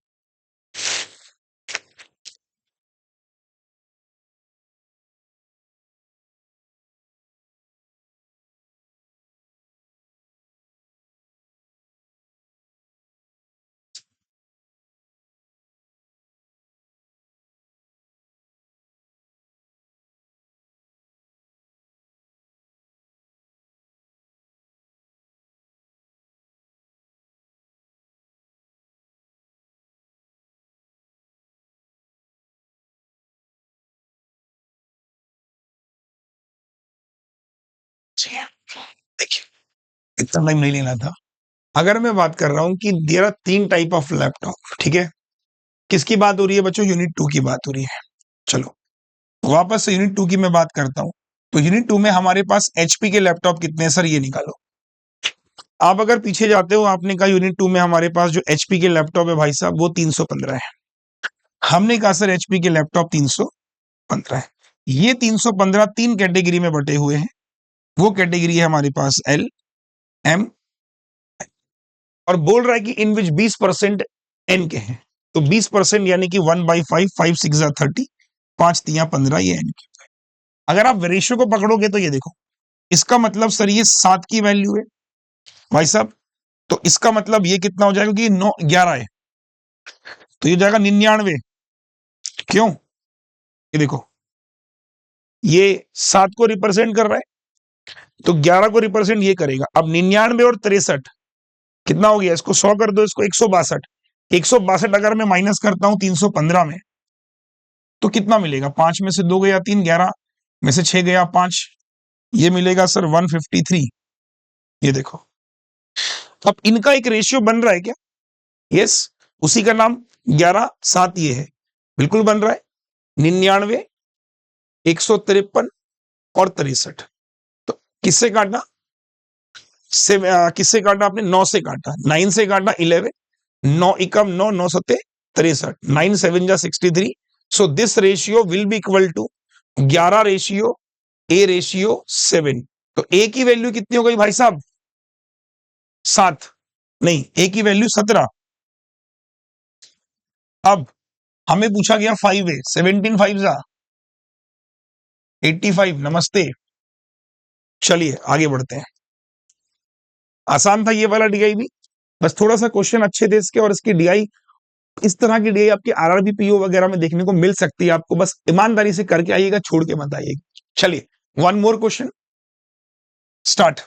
देखिए, इतना टाइम नहीं लेना था, अगर मैं बात कर रहा हूं कि there are 3 type of laptop, ठीक है, किसकी बात हो रही है बच्चों? यूनिट 2 की बात हो रही है। चलो वापस से यूनिट 2 की मैं बात करता हूं। तो यूनिट 2 में हमारे पास एचपी के लैपटॉप कितने हैं सर, ये निकालो। आप अगर पीछे जाते हो, आपने कहा यूनिट 2 में हमारे पास जो एचपी के लैपटॉप है भाई साहब वो 315 है। हमने कहा सर एचपी के लैपटॉप 315 है। ये 315 3 कैटेगरी में बटे हुए हैं। वो कैटेगरी है हमारे पास एल, एम, और बोल रहा है कि इन विच 20% एन के हैं। तो 20% यानी कि 1/5, 5 6 30, 5 3 15, ये एन के। अगर आप रेशियो को पकड़ोगे तो ये देखो, इसका मतलब सर ये 7 की वैल्यू है भाई साहब। तो इसका मतलब ये कितना हो जाएगा कि 9 11 है, तो ये जाएगा 99। क्यों? ये देखो, ये 7 को रिप्रेजेंट कर रहा है तो 11 को रिप्रेजेंट ये करेगा। अब 99 और 63 कितना हो गया? इसको 100 कर दो, इसको 162। 162 अगर मैं माइनस करता हूं 315 में तो कितना मिलेगा? 5 में से 2 गया 3, 11 में से 6 गया 5, ये मिलेगा सर 153। ये देखो, अब इनका एक रेशियो बन रहा है क्या? यस, उसी का नाम 11 7 ये है, बिल्कुल बन रहा है। 99, 153 और 63। तो किससे काटना? किससे काटा आपने? 9 से काटा। 9 से काटा 11, 9 एकम 9, 9 सत्ते 63, 9 7 जा 63। So this ratio will be equal to 11 ratio a ratio 7। तो ए की वैल्यू कितनी हो गई भाई साहब? 7 नहीं, ए की वैल्यू 17। अब हमें पूछा गया 5 ए, 17 5 जा 85। नमस्ते, चलिए आगे बढ़ते हैं। आसान था ये वाला डीआई भी, बस थोड़ा सा क्वेश्चन अच्छे थे इसके, और इसकी डीआई इस तरह की डीआई आपकी आरआरबी पीओ वगैरह में देखने को मिल सकती है। आपको बस ईमानदारी से करके आइएगा, छोड़ के मत आइएगा। चलिए वन मोर क्वेश्चन, स्टार्ट।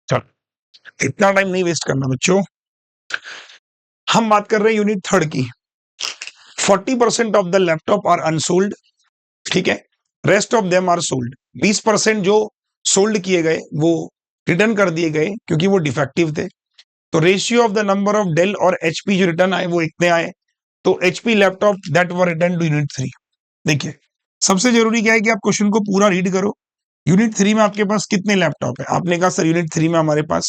चलो इतना टाइम नहीं वेस्ट करना बच्चों, हम बात कर रहे हैं यूनिट 3 की। 40% of the laptop are unsold, ठीक है, rest of them are sold. 20% जो सोल्ड किए गए वो रिटर्न कर दिए गए क्योंकि वो डिफेक्टिव थे। तो ratio of the number of Dell और एचपी जो रिटर्न आए वो इतने आए। तो HP laptop that were return to unit 3। देखिए, सबसे जरूरी क्या है कि आप क्वेश्चन को पूरा रीड करो। यूनिट 3 में आपके पास कितने लैपटॉप है? आपने कहा सर यूनिट 3 में हमारे पास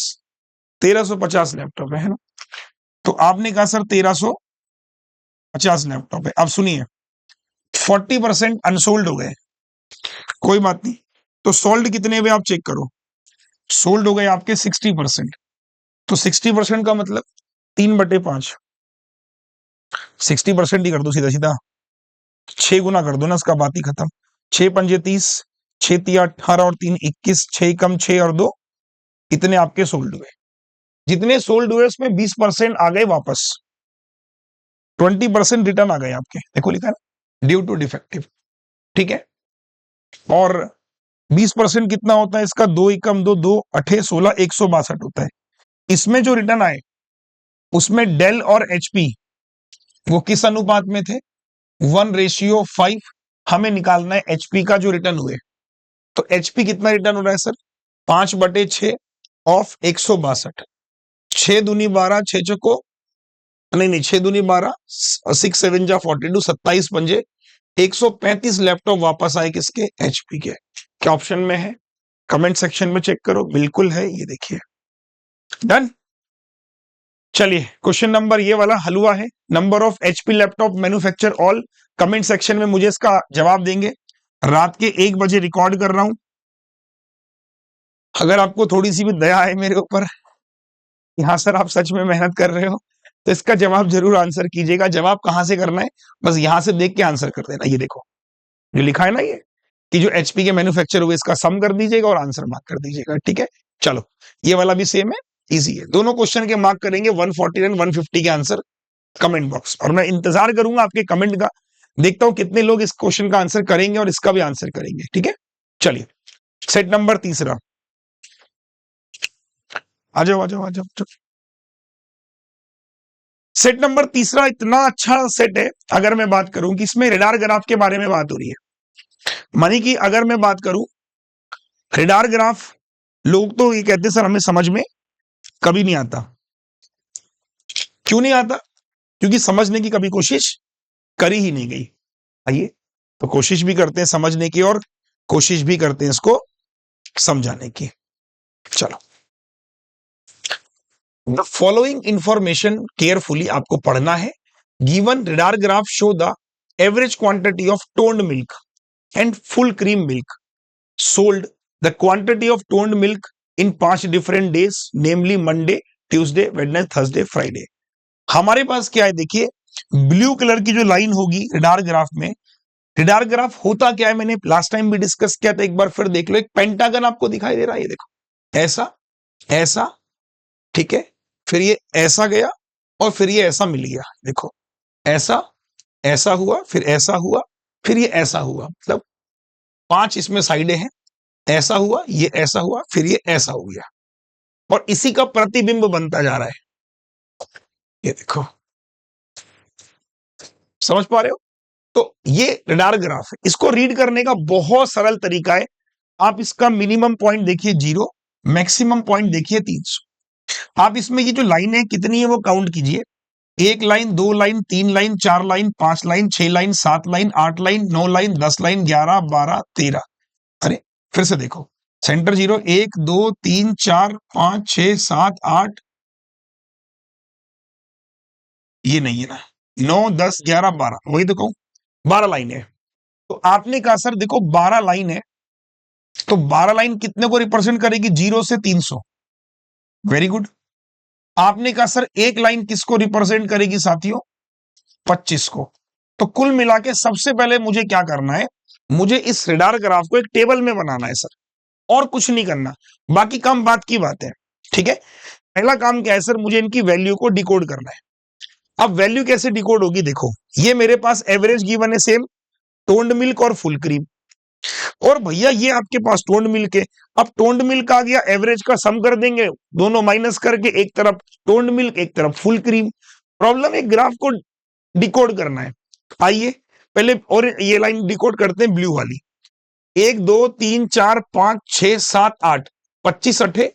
1350 लैपटॉप है ना। तो आपने कहा सर 1350 लैपटॉप है। अब सुनिए, 40% अनसोल्ड हो गए, कोई बात नहीं। तो सोल्ड कितने हुए आप चेक करो। सोल्ड हो गए आपके 60%। तो 60% का मतलब 3/5, 60% ही कर दो सीधा सीधा, 6 गुना कर दो ना, इसका बात ही खत्म। 6 पंजे 30, 6 तिया 18 और 3 21, 6 कम 6 और 2, इतने आपके सोल्ड हुए। जितने सोल्ड हुए उसमें 20% आ गए वापस, 20% रिटर्न आ गए आपके, देखो लिखा है ड्यू टू डिफेक्टिव, ठीक है। और 20% कितना होता है इसका? 2 एकम 2, 2 अठे 16, 162 होता है। इसमें जो रिटर्न आए उसमें डेल और एचपी वो किस अनुपात में थे? 1:5। हमें निकालना है एचपी का जो रिटर्न हुए। तो एचपी कितना रिटर्न हो रहा है सर? 5/6 ऑफ 162। 6 दूनी 12, 6 चौको नहीं 6 दूनी 12, 6 7 जा 42, 27 पंजे 135 लैपटॉप वापस आए किसके? एचपी के। क्या ऑप्शन में है? कमेंट सेक्शन में चेक करो, बिल्कुल है, ये देखिए। डन। चलिए क्वेश्चन नंबर ये वाला हलवा है। Number of HP laptop manufacture all. Comment section में मुझे इसका जवाब देंगे। रात के 1 बजे रिकॉर्ड कर रहा हूं। अगर आपको थोड़ी सी भी दया है मेरे ऊपर, यहां सर आप सच में मेहनत कर रहे हो, तो इसका जवाब जरूर आंसर कीजिएगा। जवाब कहां से करना है? बस यहां से देख के आंसर कर देना। ये देखो जो लिखा है ना, ये कि जो एचपी के मैन्युफैक्चर हुए इसका सम कर दीजिएगा और आंसर मार्क कर दीजिएगा। ठीक है, चलो ये वाला भी सेम है, इजी है। दोनों क्वेश्चन के मार्क करेंगे 140 एंड 150 के आंसर कमेंट बॉक्स। और मैं इंतजार करूंगा आपके कमेंट का, देखता हूं कितने लोग इस क्वेश्चन का आंसर करेंगे और इसका भी आंसर करेंगे। ठीक है, चलिए सेट नंबर तीसरा। आ जाओ आ जाओ आ जाओ। सेट नंबर तीसरा इतना अच्छा सेट है। अगर मैं बात करूं कि इसमें रेडार ग्राफ के बारे में बात हो रही है, मानी कि अगर मैं बात करूं रेडार ग्राफ, लोग तो ये कहते हैं सर हमें समझ में कभी नहीं आता। क्यों नहीं आता? क्योंकि समझने की कभी कोशिश करी ही नहीं गई। आइए तो कोशिश भी करते हैं समझने की और कोशिश भी करते हैं इसको समझाने की। चलो, द फॉलोइंग इंफॉर्मेशन केयरफुली आपको पढ़ना है। Given radar graph show the average quantity of toned milk and full cream milk sold, the quantity of toned milk in 5 different days, namely Monday, Tuesday, Wednesday, Thursday, Friday. हमारे पास क्या है? देखिए blue colour की जो line होगी radar graph में, radar graph होता क्या है मैंने लास्ट टाइम भी डिस्कस किया था, एक बार फिर देख लो। एक पेंटागन आपको दिखाई दे रहा है, ये देखो, ऐसा ऐसा, ठीक है, फिर ये ऐसा गया और फिर ये ऐसा मिल गया। देखो ऐसा ऐसा हुआ, फिर ऐसा हुआ, फिर ये ऐसा हुआ, मतलब 5 इसमें साइडें हैं। ऐसा हुआ, ये ऐसा हुआ, फिर ये ऐसा हो गया और इसी का प्रतिबिंब बनता जा रहा है। ये देखो, समझ पा रहे हो? तो ये रडार ग्राफ है। इसको रीड करने का बहुत सरल तरीका है। आप इसका मिनिमम पॉइंट देखिए 0, मैक्सिमम पॉइंट देखिए 300। आप इसमें ये जो लाइन है कितनी है वो काउंट कीजिए। 1 line, 2 line, 3 line, 4 line, 5 line, 6 line, 7 line, 8 line, 9 line, 10 line, 11, 12, 13। अरे फिर से देखो, सेंटर 0, 1 2 3 4 5 6 7 8, ये नहीं है ना, 9 10 11 12, वही तो कहूं 12 लाइन है। तो आपने कहा सर देखो 12 लाइन है, तो 12 लाइन कितने को रिप्रेजेंट करेगी? 0 से 300। Very good. आपने कहा सर एक लाइन किसको रिप्रेजेंट करेगी साथियों? 25 को। तो कुल मिला के सबसे पहले मुझे क्या करना है? मुझे इस रेडार ग्राफ को एक टेबल में बनाना है सर, और कुछ नहीं करना, बाकी काम बात की बात है। ठीक है, पहला काम क्या है सर? मुझे इनकी वैल्यू को डिकोड करना है। अब वैल्यू कैसे डिकोड होगी? देखो ये मेरे पास एवरेज गिवन है सेम, टोन्ड मिल्क और फुल क्रीम, और भैया ये आपके पास टोन्ड मिल्क है। अब टोन्ड मिल्क आ गया, एवरेज का सम कर देंगे, दोनों माइनस करके, एक तरफ टोन्ड मिल्क एक तरफ फुल क्रीम। प्रॉब्लम है ग्राफ को डिकोड करना है। आइए पहले और ये लाइन डिकोड करते हैं ब्लू वाली। 1 2 3 4 5 6 7 8, 25 अठे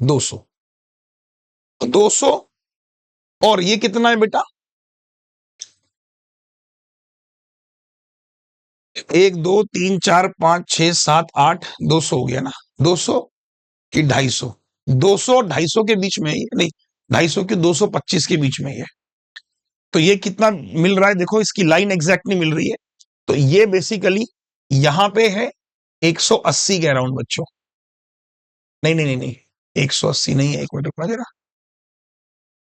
200, 200, और ये कितना है बेटा? 1 2 3 4 5 6 7 8, 200 हो गया ना? 200 कि 250? 200 और 250 के बीच में ही नहीं, 250 की 225 के बीच में ही है। तो ये कितना मिल रहा है? देखो इसकी लाइन एग्जैक्ट नहीं मिल रही है, तो ये बेसिकली यहां पे है 180 के अराउंड बच्चों। नहीं नहीं नहीं नहीं, 180 नहीं है, एक मिनट रुकना जरा,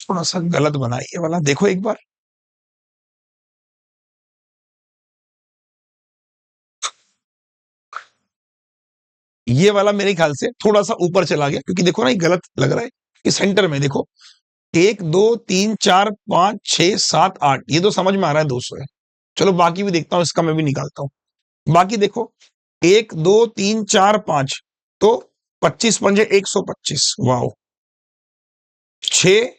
थोड़ा सा गलत बना है ये वाला, देखो एक बार। ये वाला मेरे ख्याल से थोड़ा सा ऊपर चला गया, क्योंकि देखो ना ये गलत लग रहा है कि सेंटर में देखो 1 2 3 4 5 6 7 8, ये तो समझ में आ रहा है 200 है। चलो बाकी भी देखता हूं, इसका मैं भी निकालता हूं। बाकी देखो 1 2 3 4 5, तो 25 पंजे 125, वाओ, 6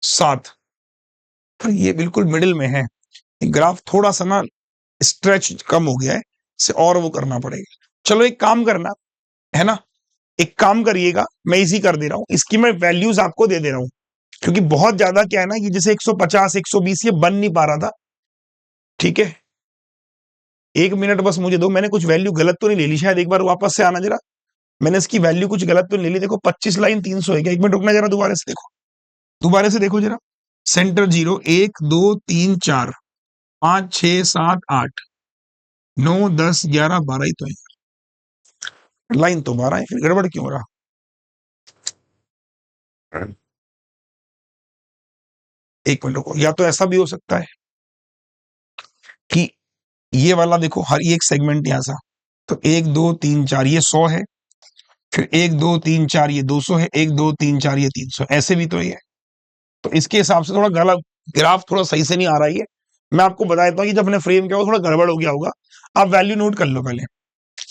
7, तो ये बिल्कुल मिडिल में है। ग्राफ थोड़ा सा ना स्ट्रेच कम हो गया है, इसे और वो करना पड़ेगा। चलो एक काम करना, है ना। एक काम करिएगा, मैं इजी कर दे रहा हूं, इसकी मैं वैल्यूज आपको दे दे रहा हूं, क्योंकि बहुत ज्यादा क्या है ना, कि जैसे 150 120 ये बन नहीं पा रहा था। ठीक है, एक मिनट बस मुझे दो, मैंने कुछ वैल्यू गलत तो नहीं ले ली शायद, एक बार वापस से आना जरा, मैंने इसकी वैल्यू कुछ गलत तो नहीं ले ली। देखो 25 लाइन 300 है क्या, एक मिनट रुकना जरा, दोबारा से देखो, दोबारा से देखो जरा। सेंटर जीरो, 1 2 3 4 5 6 7 8 9 10 11 12 ही तो है, लाइन तो 12 है, फिर गड़बड़ क्यों हो रहा। एक मिनट रुको, या तो ऐसा भी हो सकता है कि ये वाला देखो, हर एक सेगमेंट यहां सा, तो 1 2 3 4 ये 100 है, फिर 1 2 3 4 ये 200 है, 1 2 3 4 ये 300, ऐसे भी तो ये है। तो इसके हिसाब से थोड़ा गलत ग्राफ, थोड़ा सही से नहीं आ रहा है ये। मैं आपको बता देता हूँ कि जब हमने फ्रेम किया वो थोड़ा गड़बड़ हो गया होगा। आप वैल्यू नोट कर लो पहले,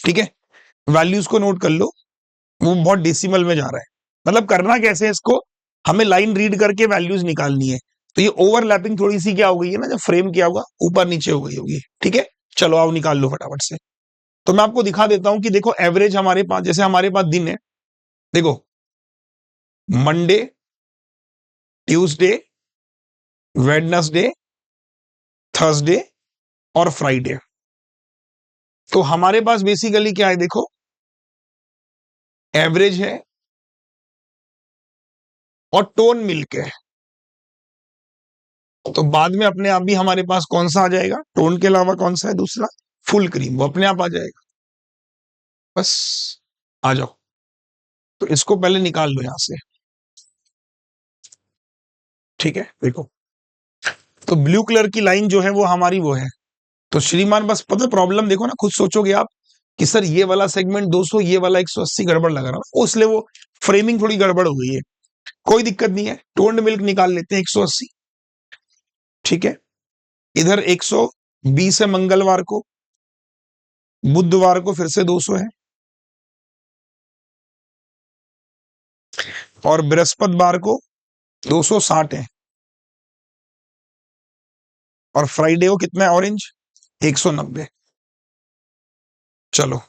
ठीक है, वैल्यूज को नोट कर लो। वो बहुत डेसिमल में जा रहा है, मतलब करना कैसे है इसको, हमें लाइन रीड करके वैल्यूज निकालनी है। तो ये ओवरलैपिंग थोड़ी सी क्या हो गई है ना, जब फ्रेम किया होगा ऊपर नीचे हो गई होगी। ठीक है, चलो आओ निकाल लो फटाफट से। तो मैं आपको दिखा देता हूं कि देखो एवरेज हमारे पास, जैसे हमारे पास दिन है, देखो मंडे, ट्यूसडे, वेडनेसडे, थर्सडे और फ्राइडे। तो हमारे पास बेसिकली क्या है, देखो एवरेज है और टोन मिलके है। तो बाद में अपने आप भी हमारे पास कौन सा आ जाएगा, टोन के अलावा कौन सा है दूसरा, फुल क्रीम, वो अपने आप आ जाएगा। बस आ जाओ, तो इसको पहले निकाल लो यहां से। ठीक है, देखो तो ब्लू कलर की लाइन जो है वो हमारी वो है। तो श्रीमान बस पता प्रॉब्लम देखो ना, खुद सोचोगे आप कि सर ये वाला सेगमेंट 200, ये वाला 180 गड़बड़ लग रहा है, इसलिए वो फ्रेमिंग थोड़ी गड़बड़ हो गई है। कोई दिक्कत नहीं है, टोन्ड मिल्क निकाल लेते हैं 180। ठीक है, इधर 120 है मंगलवार को, बुधवार को फिर से 200 है, और बृहस्पतिवार को 260 है, और फ्राइडे को कितना है ऑरेंज, 190। चलो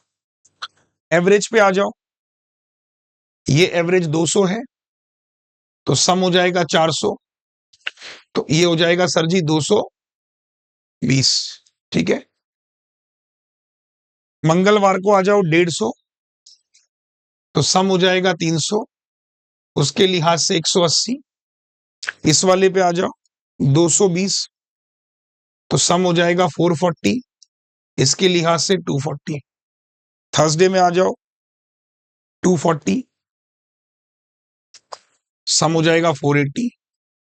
एवरेज पे आ जाओ, ये एवरेज 200 है, तो सम हो जाएगा 400, तो ये हो जाएगा सर जी 220। ठीक है, मंगलवार को आ जाओ 150, तो सम हो जाएगा 300, उसके लिहाज से 180। इस वाले पे आ जाओ 220, तो सम हो जाएगा 440, इसके लिहाज से 240। थर्सडे में आ जाओ 240, सम हो जाएगा 480,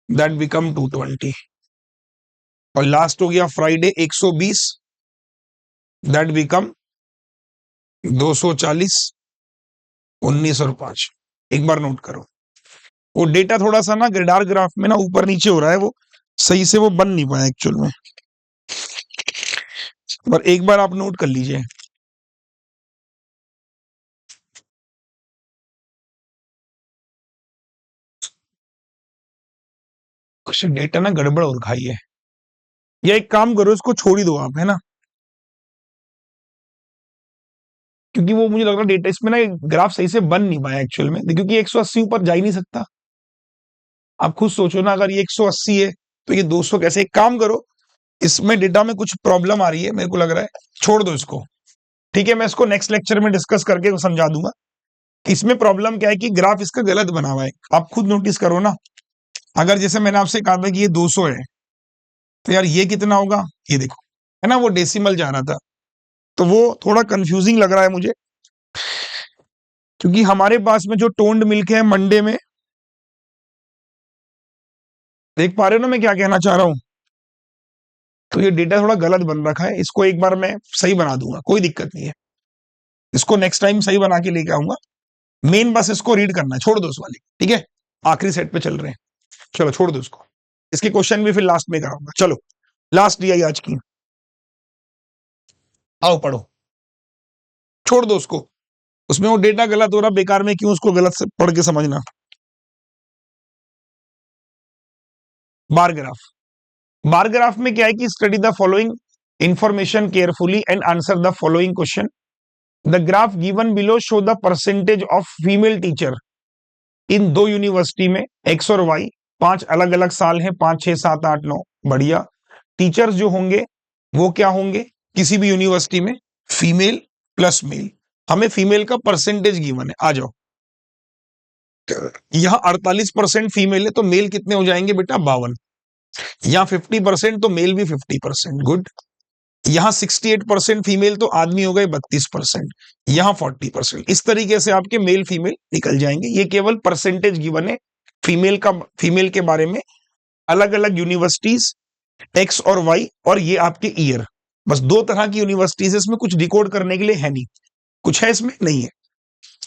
दैट बिकम 220। और लास्ट हो गया फ्राइडे 120, दैट बिकम 240, 19 और 5। एक बार नोट करो, वो डेटा थोड़ा सा ना ग्रेडार ग्राफ में ना ऊपर नीचे हो रहा है, वो सही से वो बन नहीं पाया एक्चुअल में, पर एक बार आप नोट कर लीजिए। कुछ डेटा ना गड़बड़ और खाई है, या एक काम करो इसको छोड़ ही दो आप, है ना, क्योंकि वो मुझे लग रहा है डेटा इसमें ना ग्राफ सही से बन नहीं पाया एक्चुअल में, क्योंकि 180 ऊपर जा ही नहीं सकता। आप खुद सोचो ना, अगर ये 180 है तो ये 200 कैसे, एक काम करो, इसमें डेटा में कुछ प्रॉब्लम आ रही है मेरे को लग रहा है, छोड़ दो इसको। ठीक है, मैं इसको नेक्स्ट लेक्चर में डिस्कस करके समझा दूंगा कि इसमें प्रॉब्लम क्या है, कि ग्राफ इसका गलत बना हुआ है। आप खुद नोटिस करो ना, अगर जैसे मैंने आपसे कहा था कि ये 200 है, तो यार ये कितना होगा, ये देखो, है ना, वो डेसिमल जा रहा था, तो वो थोड़ा कंफ्यूजिंग लग रहा है मुझे, क्योंकि हमारे पास में जो टोन्ड मिल्क है मंडे में, देख पा रहे हो ना मैं क्या कहना चाह रहा हूं, तो ये डेटा थोड़ा गलत बन रखा है, इसको एक बार मैं सही बना दूंगा, कोई दिक्कत नहीं है, इसको नेक्स्ट टाइम सही बना के लेके आऊंगा। मेन बस इसको रीड करना है, छोड़ दो उस वाली, ठीक है, आखिरी सेट पे चल रहे हैं, चलो छोड़ दो उसको, इसके क्वेश्चन भी फिर लास्ट में कराऊंगा। चलो लास्ट डी आई आज की, आओ पढ़ो, छोड़ दो उसको, उसमें वो डेटा गलत हो रहा, बेकार में क्यों उसको गलत से पढ़ के समझना। बार ग्राफ, बार ग्राफ में क्या है कि study the following information carefully and answer the following question. The graph given below show the percentage of female teacher इन दो यूनिवर्सिटी में एक्स और वाई, 5 अलग अलग साल हैं, 5 6 7 8 9, बढ़िया। टीचर्स जो होंगे वो क्या होंगे किसी भी यूनिवर्सिटी में, फीमेल प्लस मेल। हमें फीमेल का परसेंटेज गिवन है, आ जाओ। यहां 48% फीमेल है तो मेल कितने हो जाएंगे बेटा, 52। यहां 50% तो मेल भी 50%, गुड। यहां 68% फीमेल तो आदमी हो गए 32%, यहां 40%। इस तरीके से आपके मेल फीमेल निकल जाएंगे। ये केवल परसेंटेज गिवन है फीमेल के बारे में। अलग अलग यूनिवर्सिटीज एक्स और वाई, और ये आपके ईयर, बस 2 तरह की यूनिवर्सिटीज है, इसमें कुछ डिकोड करने के लिए है नहीं, कुछ है इसमें नहीं है।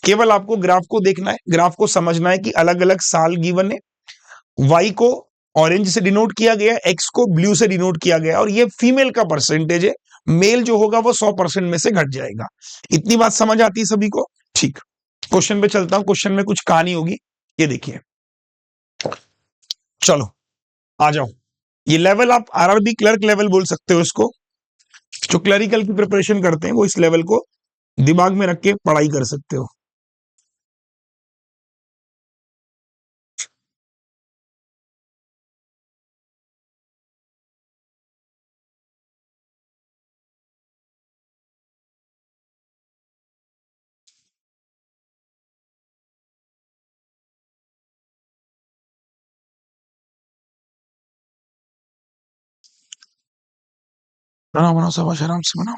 केवल आपको ग्राफ को देखना है, ग्राफ को समझना है कि अलग अलग साल गिवन है। वाई को ऑरेंज से डिनोट किया गया, एक्स को ब्लू से डिनोट किया गया, और ये फीमेल का परसेंटेज है। मेल जो होगा वो 100% में से घट जाएगा। इतनी बात समझ आती है सभी को? ठीक। क्वेश्चन पे चलता हूं, क्वेश्चन में कुछ कहानी होगी, ये देखिए। चलो आ जाओ। ये लेवल आप आरआरबी क्लर्क लेवल बोल सकते हो इसको। जो क्लरिकल की प्रिपरेशन करते हैं वो इस लेवल को दिमाग में रख के पढ़ाई कर सकते हो। बनाओ बनाओ, सब आराम से बनाओ।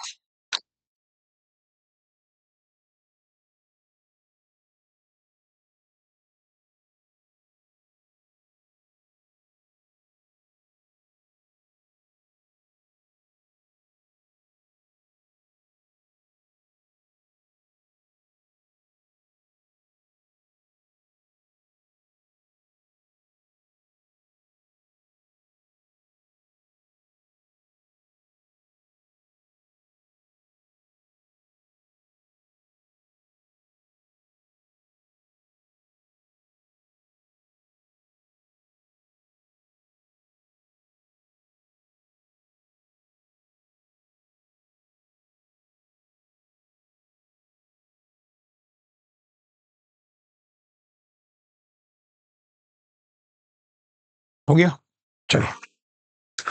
हो गया, चलो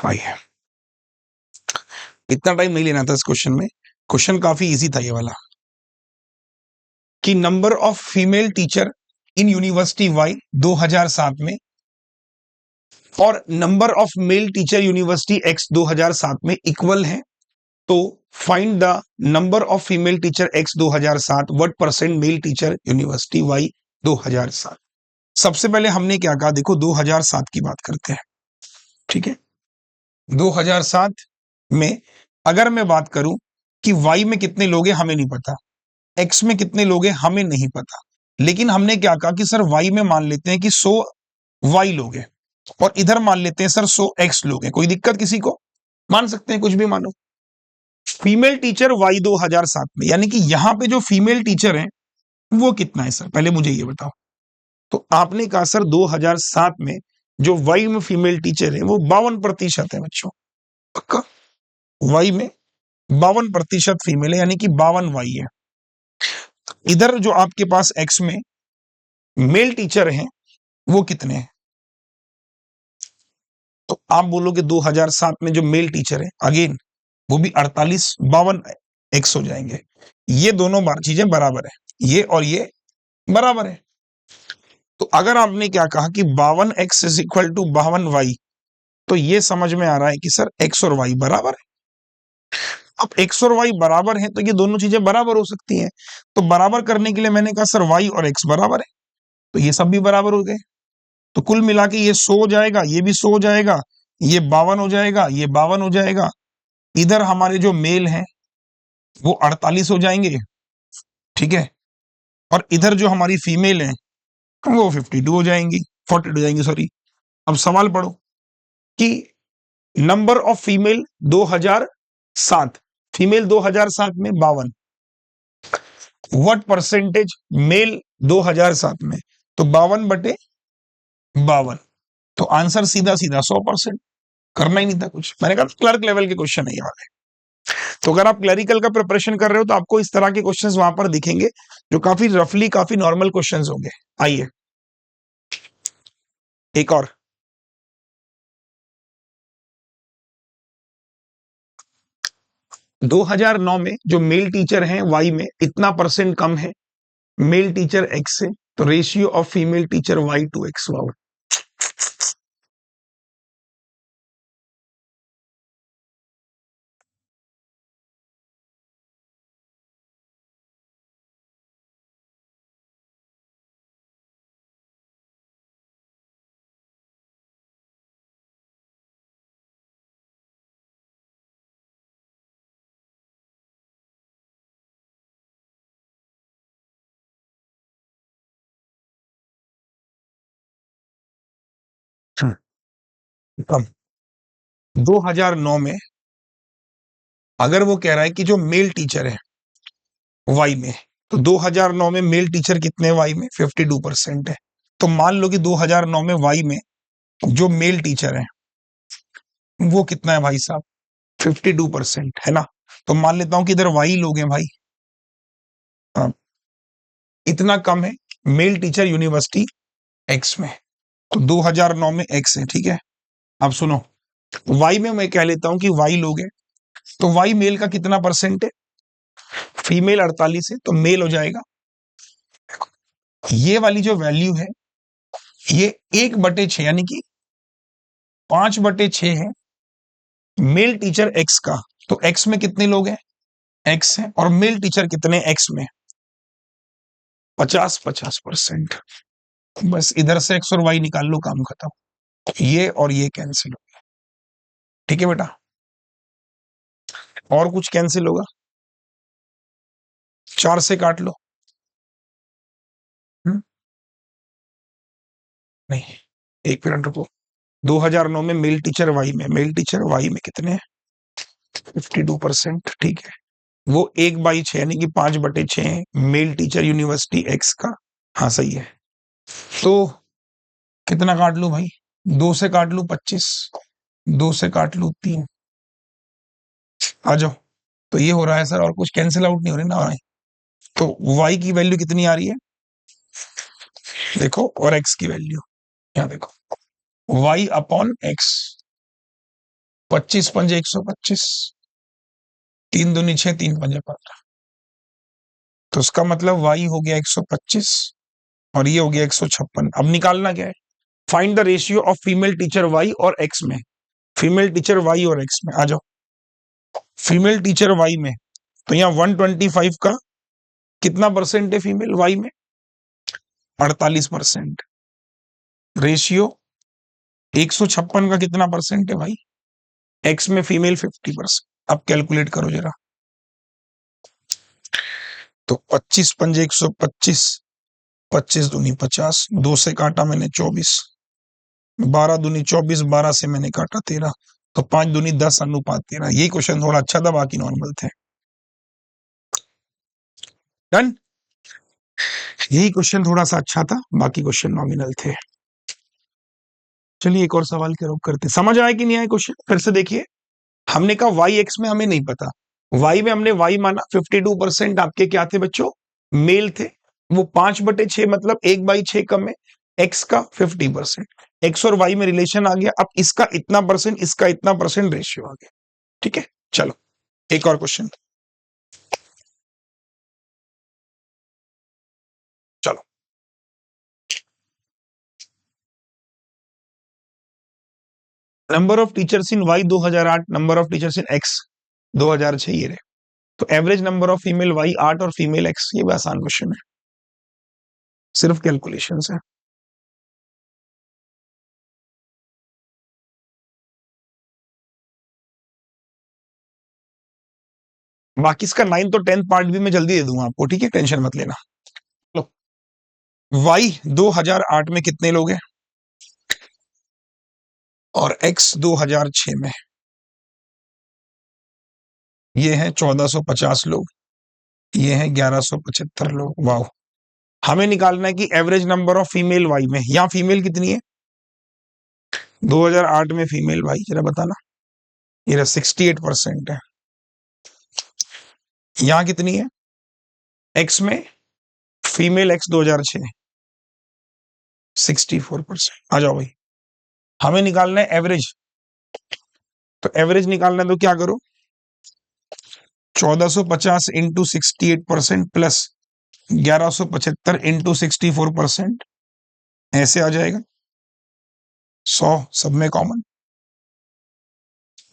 आइए। इतना टाइम नहीं लेना था इस क्वेश्चन में, क्वेश्चन काफी इजी था ये वाला। कि number of female teacher in university y 2007 में और number of male teacher university x 2007 में इक्वल है, तो find the number of female teacher x 2007 what percent male teacher university y 2007। सबसे पहले हमने क्या कहा, देखो 2007 की बात करते हैं, ठीक है। 2007 में अगर मैं बात करूं कि वाई में कितने लोग हैं हमें नहीं पता, एक्स में कितने लोग हैं हमें नहीं पता, लेकिन हमने क्या कहा कि सर वाई में मान लेते हैं कि 100 वाई लोग हैं, और इधर मान लेते हैं सर 100 एक्स लोग हैं। कोई दिक्कत किसी को? मान सकते हैं, कुछ भी मानो। फीमेल टीचर वाई 2007 में, यानी कि यहां पे जो फीमेल टीचर है वो कितना है सर, पहले मुझे ये बताओ। तो आपने कहा सर 2007 में जो वाई में फीमेल टीचर है वो 52% है बच्चों, पक्का? वाई में 52% फीमेल है, यानी कि 52 वाई है। इधर जो आपके पास एक्स में मेल टीचर हैं वो कितने हैं? तो आप बोलोगे 2007 में जो मेल टीचर है, अगेन वो भी 48 52 एक्स हो जाएंगे। ये दोनों बार चीजें बराबर है, ये और ये बराबर है। तो अगर आपने क्या कहा कि 52 x is equal to 52 y, तो ये समझ में आ रहा है कि सर एक्स और वाई बराबर है। अब एक्स और वाई बराबर है तो ये दोनों चीजें बराबर हो सकती हैं। तो बराबर करने के लिए मैंने कहा सर वाई और एक्स बराबर है, तो ये सब भी बराबर हो गए। तो कुल मिला के ये 100 हो जाएगा, ये भी 100 हो जाएगा, ये 52 हो जाएगा, ये 52 हो जाएगा। इधर हमारे जो मेल हैं वो 48 हो जाएंगे, ठीक है। और इधर जो हमारी फीमेल है वो 52 हो जाएंगी, 42 हो जाएंगी, सॉरी। अब सवाल पढ़ो कि नंबर ऑफ फीमेल 2007, फीमेल 2007 में 52, व्हाट परसेंटेज मेल 2007 में, तो 52/52, तो आंसर सीधा सीधा 100%। करना ही नहीं था कुछ, मैंने कहा क्लर्क लेवल के क्वेश्चन है ये वाले। तो अगर आप क्लरिकल का प्रिपरेशन कर रहे हो तो आपको इस तरह के क्वेश्चंस वहां पर दिखेंगे जो काफी रफली काफी नॉर्मल क्वेश्चंस होंगे। आइए एक और, 2009 में जो मेल टीचर हैं वाई में इतना परसेंट कम है मेल टीचर एक्स से, तो ratio of female teacher Y to X. Wow, कम। 2009 में अगर वो कह रहा है कि जो मेल टीचर है वाई में, तो 2009 में मेल टीचर कितने वाई में 52% है। तो मान लो कि 2009 में वाई में जो मेल टीचर है वो कितना है भाई साहब, 52% है ना। तो मान लेता हूं कि इधर वाई लोग हैं भाई, हाँ, इतना कम है मेल टीचर यूनिवर्सिटी एक्स में, तो 2009 में एक्स है, ठीक है। अब सुनो, वाई में मैं कह लेता हूं कि वाई लोग हैं, तो वाई मेल का कितना परसेंट है, फीमेल 48 है, तो मेल हो जाएगा, ये वाली जो वैल्यू है ये 1/6 यानी कि 5/6 है मेल टीचर एक्स का। तो एक्स में कितने लोग हैं, एक्स है, और मेल टीचर कितने एक्स में, 50-50%। बस इधर से एक्स और वाई निकाल लो, काम खत्म। ये और ये कैंसिल हो गया, ठीक है बेटा। और कुछ कैंसिल होगा, 4 से काट लो। नहीं, एक मिनट रुको। 2009 में मेल टीचर वाई में, मेल टीचर वाई में कितने हैं, 52%, ठीक है। वो 1/6 यानी कि 5/6 मेल टीचर यूनिवर्सिटी एक्स का। हाँ सही है। तो कितना काट लू भाई, 2 से काट लू 25, 2 से काट लू 3, आ जाओ। तो ये हो रहा है सर, और कुछ कैंसिल आउट नहीं हो रहे ना। तो y की वैल्यू कितनी आ रही है देखो, और x की वैल्यू यहाँ देखो, y अपॉन x, 25×5 125, 3 दूनी 6, 3 पंजे 15, तो उसका मतलब y हो गया 125 और ये हो गया 156। अब निकालना क्या है, find the ratio of female teacher y और x में, फीमेल टीचर y और x में। आ जाओ, फीमेल टीचर y में, तो यहाँ 125 का कितना परसेंट है फीमेल y में, 48%। रेशियो 156 का कितना परसेंट है भाई, एक्स में फीमेल 50%। अब कैलकुलेट करो जरा, तो 25×5 125, 25 दूनी 50, 2 से काटा मैंने 24, 12 दूनी 24, 12 से मैंने काटा 13, तो 5 दूनी 10 अनुपात 13। यही क्वेश्चन थोड़ा अच्छा था, बाकी नॉर्मल थे। डन, यही क्वेश्चन थोड़ा सा अच्छा था, बाकी क्वेश्चन नॉमिनल थे। चलिए एक और सवाल करते, समझ आया कि नहीं आया क्वेश्चन, फिर से देखिए। हमने कहा वाई एक्स में हमें नहीं पता, वाई में हमने वाई माना 52% आपके क्या थे बच्चों, मेल थे। वो 5/6 मतलब 1/6 कम है, एक्स का 50%, एक्स और वाई में रिलेशन आ गया। अब इसका इतना परसेंट, इसका इतना परसेंट रेशियो आ गया, ठीक है। चलो एक और क्वेश्चन, चलो। Number of teachers in y 2008, number of teachers in x 2006, ये रहे। तो average number of female y 8 और फीमेल एक्स, ये भी आसान क्वेश्चन है, सिर्फ कैलकुलेशन है। बाकी इसका 9th और 10th पार्ट भी मैं जल्दी दे दूंगा आपको, ठीक है, टेंशन मत लेना। लो, वाई 2008 में कितने लोग हैं और एक्स 2006 में, ये हैं 1450 लोग, ये हैं 1175 लोग। वाह, हमें निकालना है कि average number of female y में, यहां फीमेल कितनी है 2008 में फीमेल वाई, जरा बताना। ये 68% है, यहां कितनी है? एक्स में फीमेल एक्स 2006 64%। आ जाओ भाई, हमें निकालना है एवरेज। तो एवरेज निकालना है तो क्या करो, 1450 इंटू 68% प्लस 1175 इंटू 64%, ऐसे आ जाएगा 100 सब में कॉमन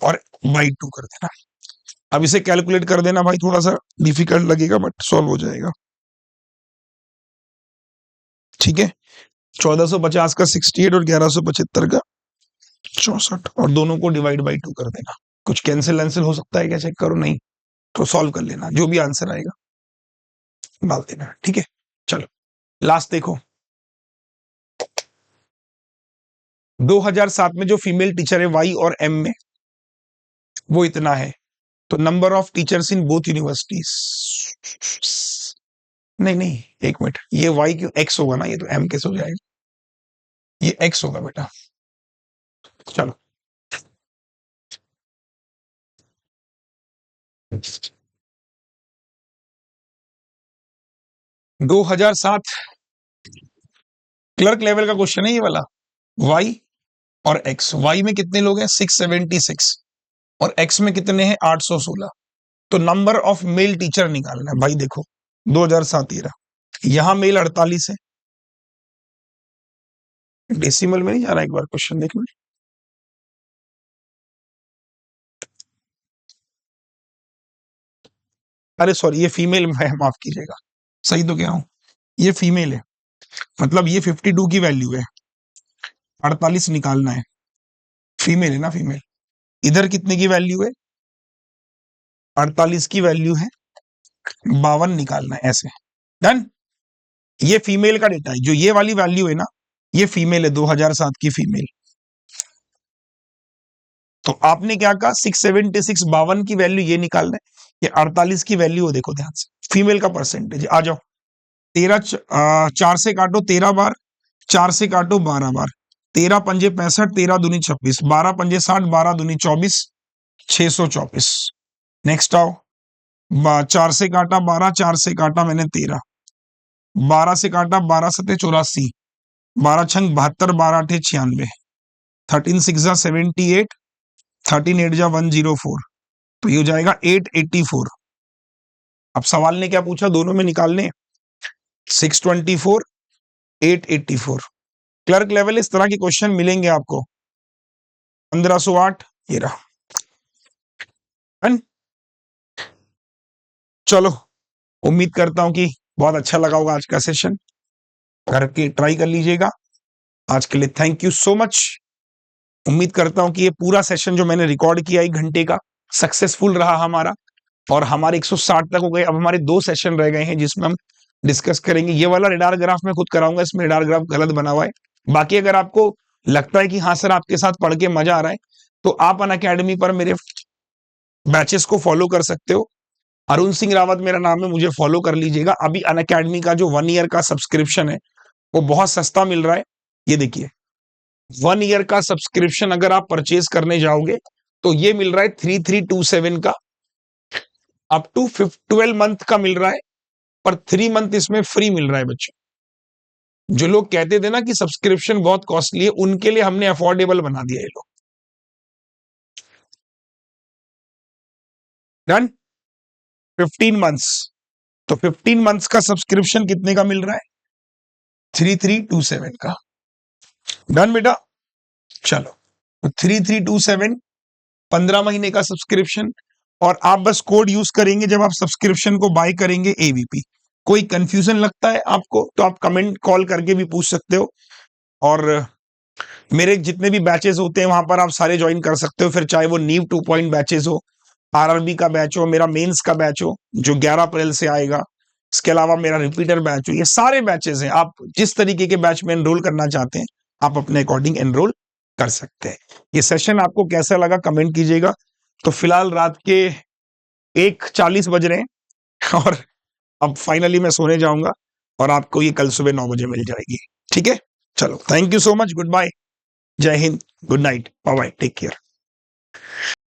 और बाई 2 कर देना। अब इसे कैलकुलेट कर देना भाई, थोड़ा सा डिफिकल्ट लगेगा बट सॉल्व हो जाएगा। ठीक है, 1450 का 68 और 1175 का 64 और दोनों को डिवाइड बाई 2 कर देना। कुछ कैंसिल हो सकता है क्या, चेक करो, नहीं तो सॉल्व कर लेना, जो भी आंसर आएगा डाल देना। ठीक है, चलो लास्ट देखो, 2007 में जो फीमेल टीचर है वाई और एम में वो इतना है, तो number of teachers in both universities, नहीं नहीं एक मिनट, ये वाई क्यों एक्स होगा ना, ये तो एम कैसे हो जाएगा, ये एक्स होगा बेटा। चलो 2007 क्लर्क लेवल का क्वेश्चन है ये वाला। वाई और एक्स, वाई में कितने लोग हैं 676 और एक्स में कितने हैं 816, तो नंबर ऑफ मेल टीचर निकालना है भाई। देखो 2007 ये रहा, यहां मेल 48 है, डेसिमल में नहीं जा रहा, एक बार क्वेश्चन देखना, अरे सॉरी ये फीमेल है, माफ कीजिएगा, सही तो क्या हूं, ये फीमेल है, मतलब ये 52 की वैल्यू है, 48 निकालना है, फीमेल है ना फीमेल। इधर कितने की वैल्यू है, 48 की वैल्यू है 52 निकालना है, ऐसे डन। ये फीमेल का डेटा है, जो ये वाली वैल्यू है ना ये फीमेल है, 2007 की फीमेल। तो आपने क्या कहा 676 52 की वैल्यू ये निकालना है, ये 48 की वैल्यू हो, देखो ध्यान से फीमेल का परसेंटेज। आ जाओ 4 से काटो 13 बार, 4 से काटो 12 बार, 13 पंजे 65, 13 दूनी 26, 12 पंजे 60, 12 दूनी 24, 624। नेक्स्ट आओ, 4 से काटा 12, 4 से काटा मैंने 13, 12 से काटा 12 सत्ते 84, 12 छंग 72, 12 अठे 96, 13 सिक्स 78, 13 एट जा 104, तो ये हो जाएगा 884। अब सवाल ने क्या पूछा, दोनों में निकालने 624 884। क्लर्क लेवल इस तरह के क्वेश्चन मिलेंगे आपको, 1508 ये रहा। चलो उम्मीद करता हूं कि बहुत अच्छा लगा होगा आज का सेशन, करके ट्राई कर लीजिएगा। आज के लिए थैंक यू सो मच। उम्मीद करता हूं कि ये पूरा सेशन जो मैंने रिकॉर्ड किया 1 घंटे का सक्सेसफुल रहा हमारा, और हमारे 160 तक हो गए। अब हमारे 2 सेशन रह गए हैं जिसमें हम डिस्कस करेंगे। ये वाला रेडार ग्राफ मैं खुद कराऊंगा, इसमें रेडार ग्राफ गलत बना हुआ है। बाकी अगर आपको लगता है कि हाँ सर आपके साथ पढ़ के मजा आ रहा है, तो आप अनअकैडमी पर मेरे बैचेस को फॉलो कर सकते हो। अरुण सिंह रावत मेरा नाम है, मुझे फॉलो कर लीजिएगा। अभी अनअकैडमी का जो 1 ईयर का सब्सक्रिप्शन है वो बहुत सस्ता मिल रहा है। ये देखिए 1 ईयर का सब्सक्रिप्शन अगर आप परचेज करने जाओगे तो ये मिल रहा है 3327 का, अप टू 12 मंथ का मिल रहा है, पर 3 मंथ इसमें फ्री मिल रहा है बच्चों। जो लोग कहते थे ना कि सब्सक्रिप्शन बहुत कॉस्टली है, उनके लिए हमने अफोर्डेबल बना दिया ये लोग। डन, 15 मंथ्स, तो 15 मंथ्स का सब्सक्रिप्शन कितने का मिल रहा है 3327 का। डन बेटा, चलो तो 3327 15 महीने का सब्सक्रिप्शन, और आप बस कोड यूज करेंगे जब आप सब्सक्रिप्शन को बाय करेंगे एवीपी। कोई कंफ्यूजन लगता है आपको तो आप कमेंट कॉल करके भी पूछ सकते हो, और मेरे जितने भी बैचेस होते हैं वहां पर आप सारे ज्वाइन कर सकते हो, फिर चाहे वो नीव 2 पॉइंट बैचेस हो, आरआरबी का बैच हो, मेरा मेंस का बैच हो जो 11 अप्रैल से आएगा, इसके अलावा मेरा रिपीटर बैच हो, ये सारे बैचेस हैं। आप जिस तरीके के बैच में एनरोल करना चाहते हैं आप अपने अकॉर्डिंग एनरोल कर सकते हैं। ये सेशन आपको कैसा लगा कमेंट कीजिएगा। तो फिलहाल रात के 1:40 बज रहे हैं और अब फाइनली मैं सोने जाऊंगा, और आपको ये कल सुबह 9 बजे मिल जाएगी। ठीक है, चलो thank you so much, good bye, जय हिंद, good night, bye bye, take care.